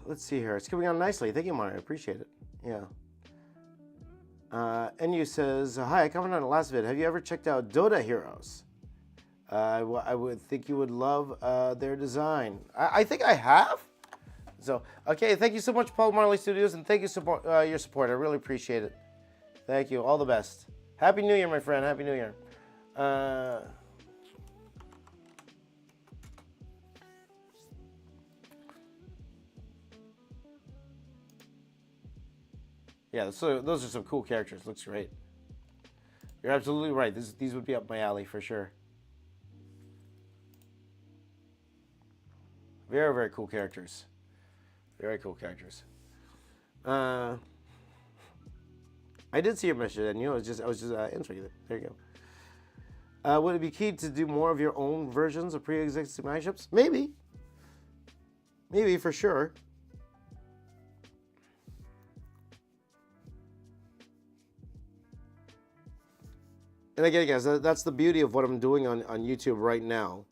Let's see here. It's coming on nicely. Thank you, Mario. I appreciate it. Yeah. NU says, hi, I commented on the last vid. Have you ever checked out Dota Heroes? I would think you would love their design. I think I have. So, okay, thank you so much, Paul Marley Studios, and thank you for your support. I really appreciate it. Thank you. All the best. Happy New Year, my friend. Happy New Year. Yeah, so those are some cool characters. Looks great. You're absolutely right. These would be up my alley for sure. Very, very cool characters. Very cool characters. I did see your message, and I was just answering it. There you go. Would it be key to do more of your own versions of pre-existing mashups? Maybe. Maybe for sure. And again, guys, that's the beauty of what I'm doing on YouTube right now.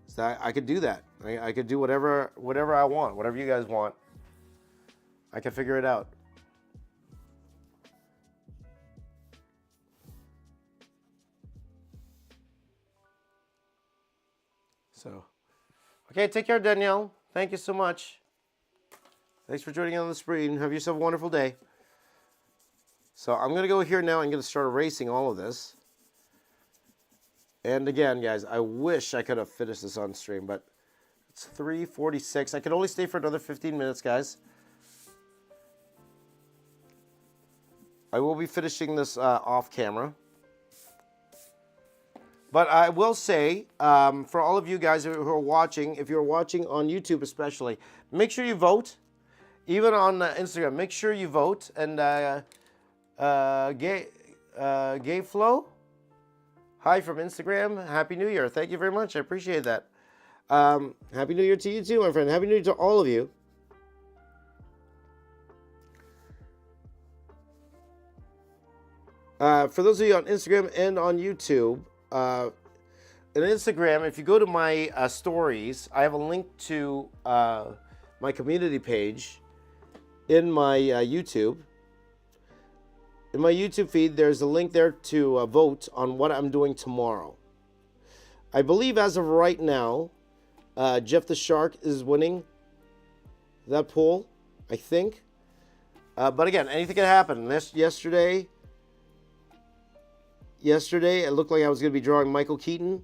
Is that I could do that. I could do whatever I want, whatever you guys want. I can figure it out. So, okay, take care, Danielle. Thank you so much. Thanks for joining on the screen. Have yourself a wonderful day. So I'm going to go here now and going to start erasing all of this. And again, guys, I wish I could have finished this on stream, but it's 3:46. I can only stay for another 15 minutes, guys. I will be finishing this off camera. But I will say, for all of you guys who are watching, if you're watching on YouTube especially, make sure you vote. Even on Instagram, make sure you vote. And Gay Flow, Hi from Instagram. Happy New Year. Thank you very much. I appreciate that. Happy New Year to you too, my friend. Happy New Year to all of you. For those of you on Instagram and on YouTube, on Instagram, if you go to my stories, I have a link to my community page in my YouTube. In my YouTube feed, there's a link there to vote on what I'm doing tomorrow. I believe as of right now, Jeff the Shark is winning that poll, I think. But again, anything can happen. Yesterday, it looked like I was going to be drawing Michael Keaton,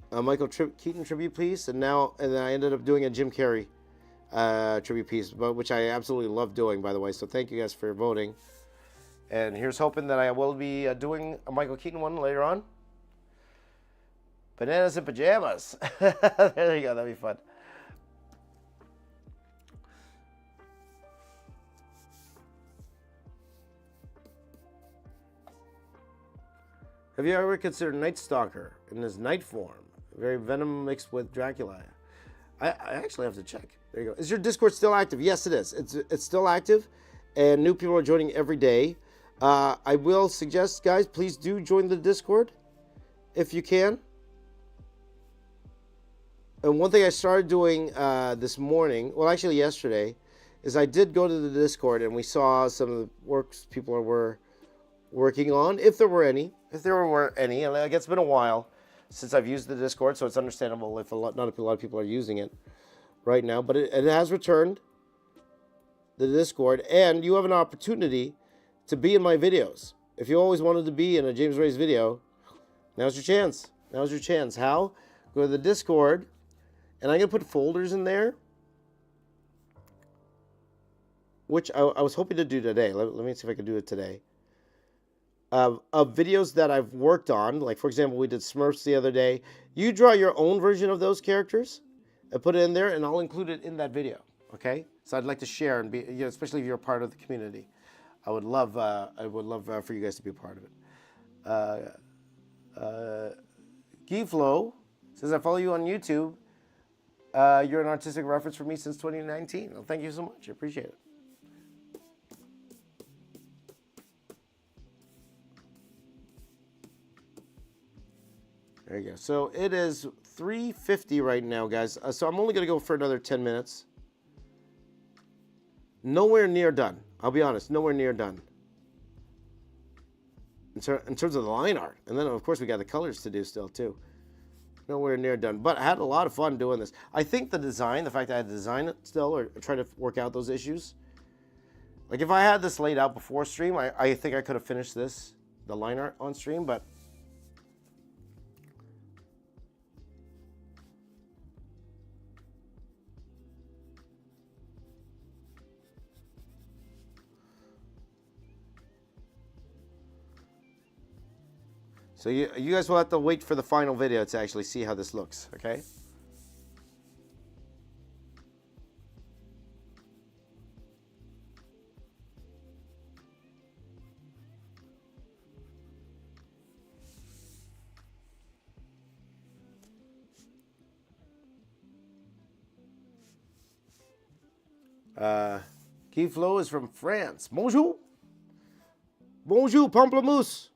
Keaton tribute piece, and then I ended up doing a Jim Carrey tribute piece, which I absolutely love doing, by the way. So thank you guys for voting. And here's hoping that I will be doing a Michael Keaton one later on. Bananas in pajamas. There you go. That'd be fun. Have you ever considered Night Stalker in his night form? Very Venom mixed with Dracula. I actually have to check. There you go. Is your Discord still active? Yes, it is. It's still active, and new people are joining every day. I will suggest, guys, please do join the Discord if you can. And one thing I started doing this morning, well, actually yesterday, is I did go to the Discord and we saw some of the works people were working on, if there were any. And I guess it's been a while since I've used the Discord, so it's understandable if not a lot of people are using it right now. But it has returned, the Discord, and you have an opportunity to be in my videos. If you always wanted to be in a James Ray's video, now's your chance. Now's your chance. How? Go to the Discord, and I'm going to put folders in there, which I was hoping to do today. Let me see if I can do it today. Of videos that I've worked on. Like, for example, we did Smurfs the other day. You draw your own version of those characters and put it in there, and I'll include it in that video. Okay? So I'd like to share and be, especially if you're a part of the community. I would love for you guys to be a part of it. Giflo says, I follow you on YouTube. You're an artistic reference for me since 2019. Well, thank you so much. I appreciate it. There you go. So it is 3:50 right now, guys. So I'm only going to go for another 10 minutes. Nowhere near done. I'll be honest, nowhere near done. In terms of the line art. And then, of course, we got the colors to do still, too. Nowhere near done. But I had a lot of fun doing this. I think the design, the fact that I had to design it still, or try to work out those issues. Like, if I had this laid out before stream, I think I could have finished the line art on stream, but... So you guys will have to wait for the final video to actually see how this looks, okay? Key Flow is from France. Bonjour. Bonjour, Pamplemousse.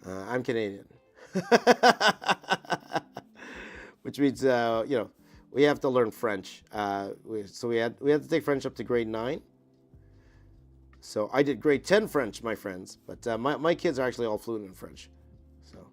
I'm Canadian. Which means, we have to learn French. So we had to take French up to grade 9. So I did grade 10 French, my friends. But my kids are actually all fluent in French. So.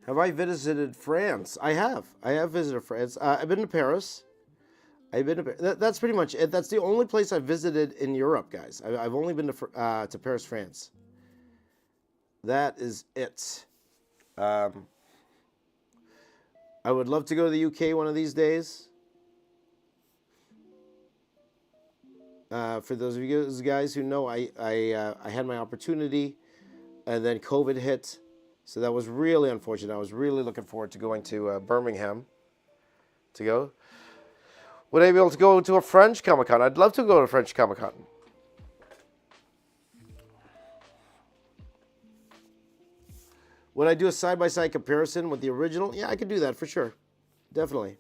Have I visited France? I have. I have visited France. I've been to Paris. I've been to. That's pretty much it. That's the only place I've visited in Europe, guys. I've only been to Paris, France. That is it. Um, I would love to go to the UK one of these days. For those of you guys who know, I had my opportunity, and then COVID hit, so that was really unfortunate. I was really looking forward to going to Birmingham to go. Would I be able to go to a French Comic Con? I'd love to go to a French Comic Con. Would I do a side-by-side comparison with the original? Yeah, I could do that for sure. Definitely.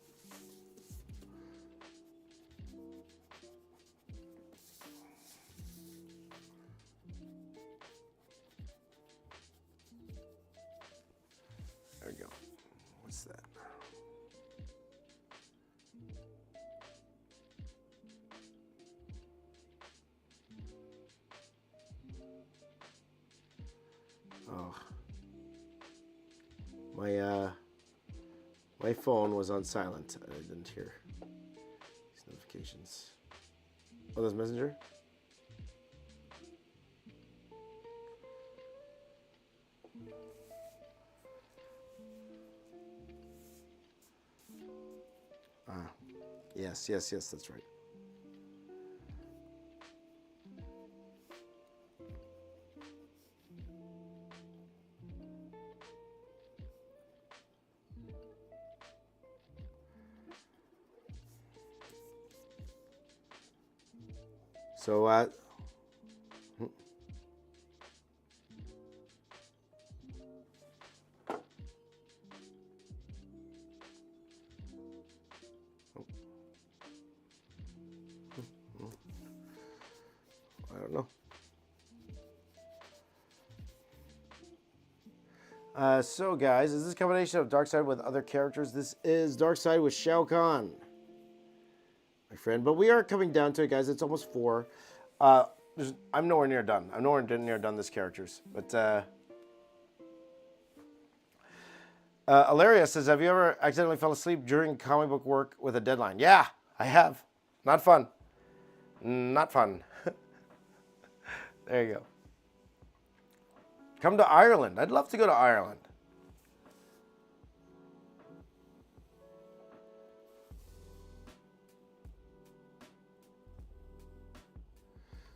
There we go. What's that? Oh. My phone was on silent. I didn't hear these notifications. Oh, there's Messenger? Yes, that's right. So, I don't know. So, guys, is this a combination of Darkseid with other characters? This is Darkseid with Shao Kahn, my friend. But we are coming down to it, guys. It's almost 4. I'm nowhere near done. I'm nowhere near done this characters. But Ilaria says, have you ever accidentally fell asleep during comic book work with a deadline? Yeah, I have. Not fun. Not fun. There you go. Come to Ireland. I'd love to go to Ireland.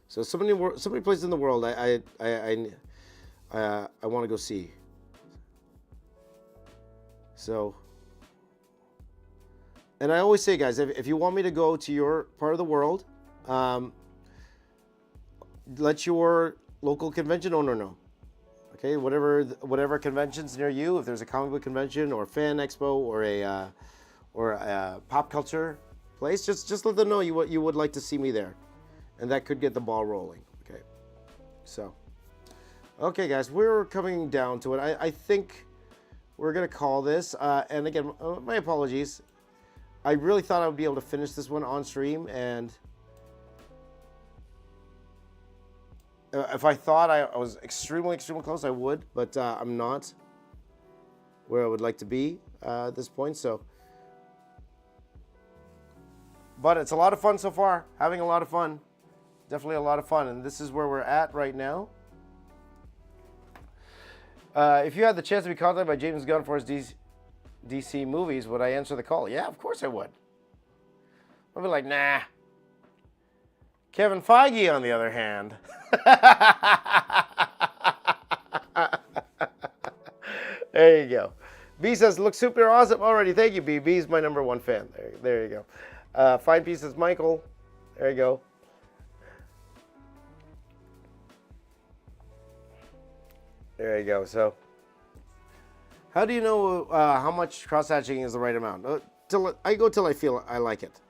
So so many places in the world I want to go see. So, and I always say, guys, if you want me to go to your part of the world, let your local convention owner know. Okay, whatever conventions near you, if there's a comic book convention or a fan expo or a pop culture place, just let them know you would like to see me there, and that could get the ball rolling. Okay, so okay, guys, we're coming down to it. I think we're gonna call this. And again, my apologies. I really thought I would be able to finish this one on stream, and if I thought I was extremely close, I would, but I'm not where I would like to be at this point. So, but it's a lot of fun so far. Having a lot of fun, definitely a lot of fun, and this is where we're at right now. If you had the chance to be contacted by James Gunn for his DC movies, would I answer the call? Yeah, of course I would. I'd be like, nah. Kevin Feige, on the other hand. There you go. B says, looks super awesome already. Thank you, B. B's my #1 fan. There you go. Fine pieces, Michael. There you go. There you go. So, how do you know how much cross-hatching is the right amount? I go till I feel I like it.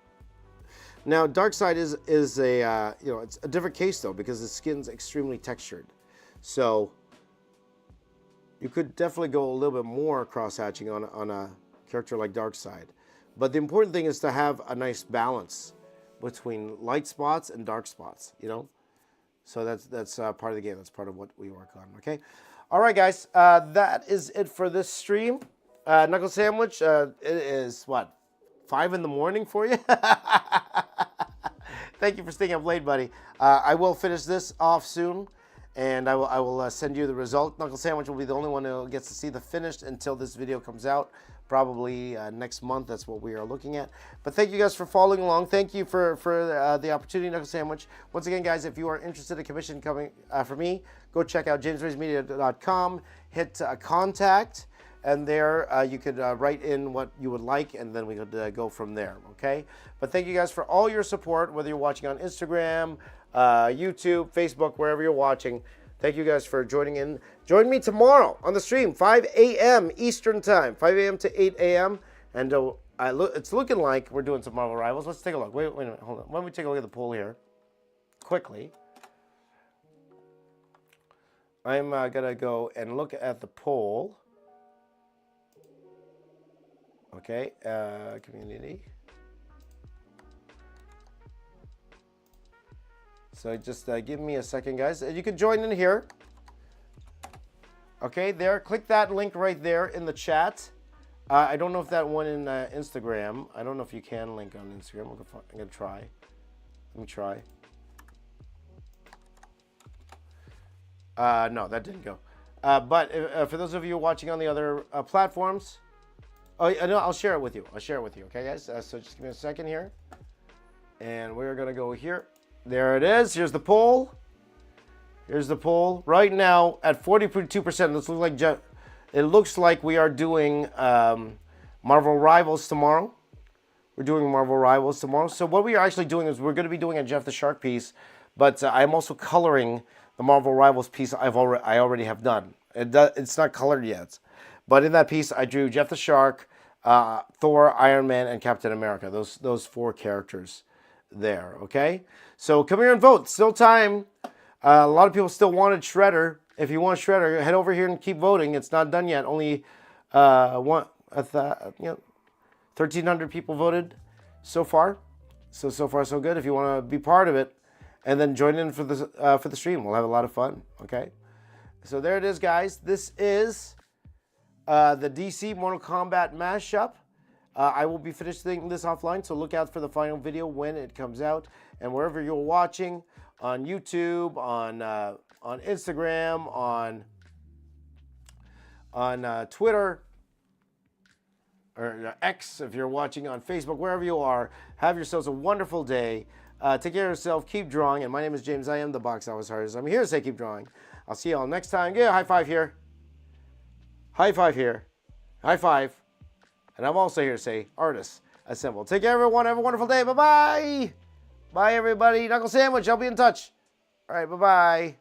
Now, Darkseid is a it's a different case though, because the skin's extremely textured. So you could definitely go a little bit more cross-hatching on a character like Darkseid. But the important thing is to have a nice balance between light spots and dark spots. So that's part of the game. That's part of what we work on. Okay. All right, guys, that is it for this stream. Knuckle Sandwich, it is, what, 5 in the morning for you? Thank you for staying up late, buddy. I will finish this off soon, and I will send you the result. Knuckle Sandwich will be the only one who gets to see the finished until this video comes out. Probably next month. That's what we are looking at. But thank you guys for following along. Thank you for the opportunity, Knuckle Sandwich. Once again, guys, if you are interested in commission coming for me, go check out jamesraysmedia.com. Hit contact, and there you could write in what you would like, and then we could go from there, okay? But thank you guys for all your support, whether you're watching on Instagram, YouTube, Facebook, wherever you're watching. Thank you guys for joining in. Join me tomorrow on the stream, 5 a.m. Eastern Time, 5 a.m. to 8 a.m. And it's looking like we're doing some Marvel Rivals. Let's take a look. Wait a minute. Hold on. Why don't we take a look at the poll here quickly. I'm going to go and look at the poll. Okay. Community. So just give me a second, guys. You can join in here. Okay, there. Click that link right there in the chat. I don't know if that one in Instagram. I don't know if you can link on Instagram. I'm going to try. Let me try. No, that didn't go. But for those of you watching on the other platforms, no, I'll share it with you. I'll share it with you. Okay, guys? So just give me a second here. And we're going to go here. There it is. Here's the poll. Here's the poll. Right now at 42%. It looks like we are doing Marvel Rivals tomorrow. We're doing Marvel Rivals tomorrow. So what we are actually doing is we're going to be doing a Jeff the Shark piece, but I'm also coloring the Marvel Rivals piece I already have done. It's not colored yet, but in that piece I drew Jeff the Shark, Thor, Iron Man, and Captain America. Those 4 characters there. Okay. So come here and vote. Still time. A lot of people still wanted Shredder. If you want Shredder, head over here and keep voting. It's not done yet. Only 1,300 people voted so far. So far so good. If you want to be part of it, and then join in for the stream, we'll have a lot of fun. Okay. So there it is, guys. This is the DC Mortal Kombat mashup. I will be finishing this offline, so look out for the final video when it comes out. And wherever you're watching, on YouTube, on Instagram, on Twitter, or X, if you're watching on Facebook, wherever you are, have yourselves a wonderful day. Take care of yourself. Keep drawing. And my name is James. I am the Box Office Artist. I'm here to say keep drawing. I'll see you all next time. Give a high five here. High five here. High five. And I'm also here to say, artists, assemble. Take care, everyone. Have a wonderful day. Bye-bye. Bye, everybody. Knuckle Sandwich. I'll be in touch. All right, bye-bye.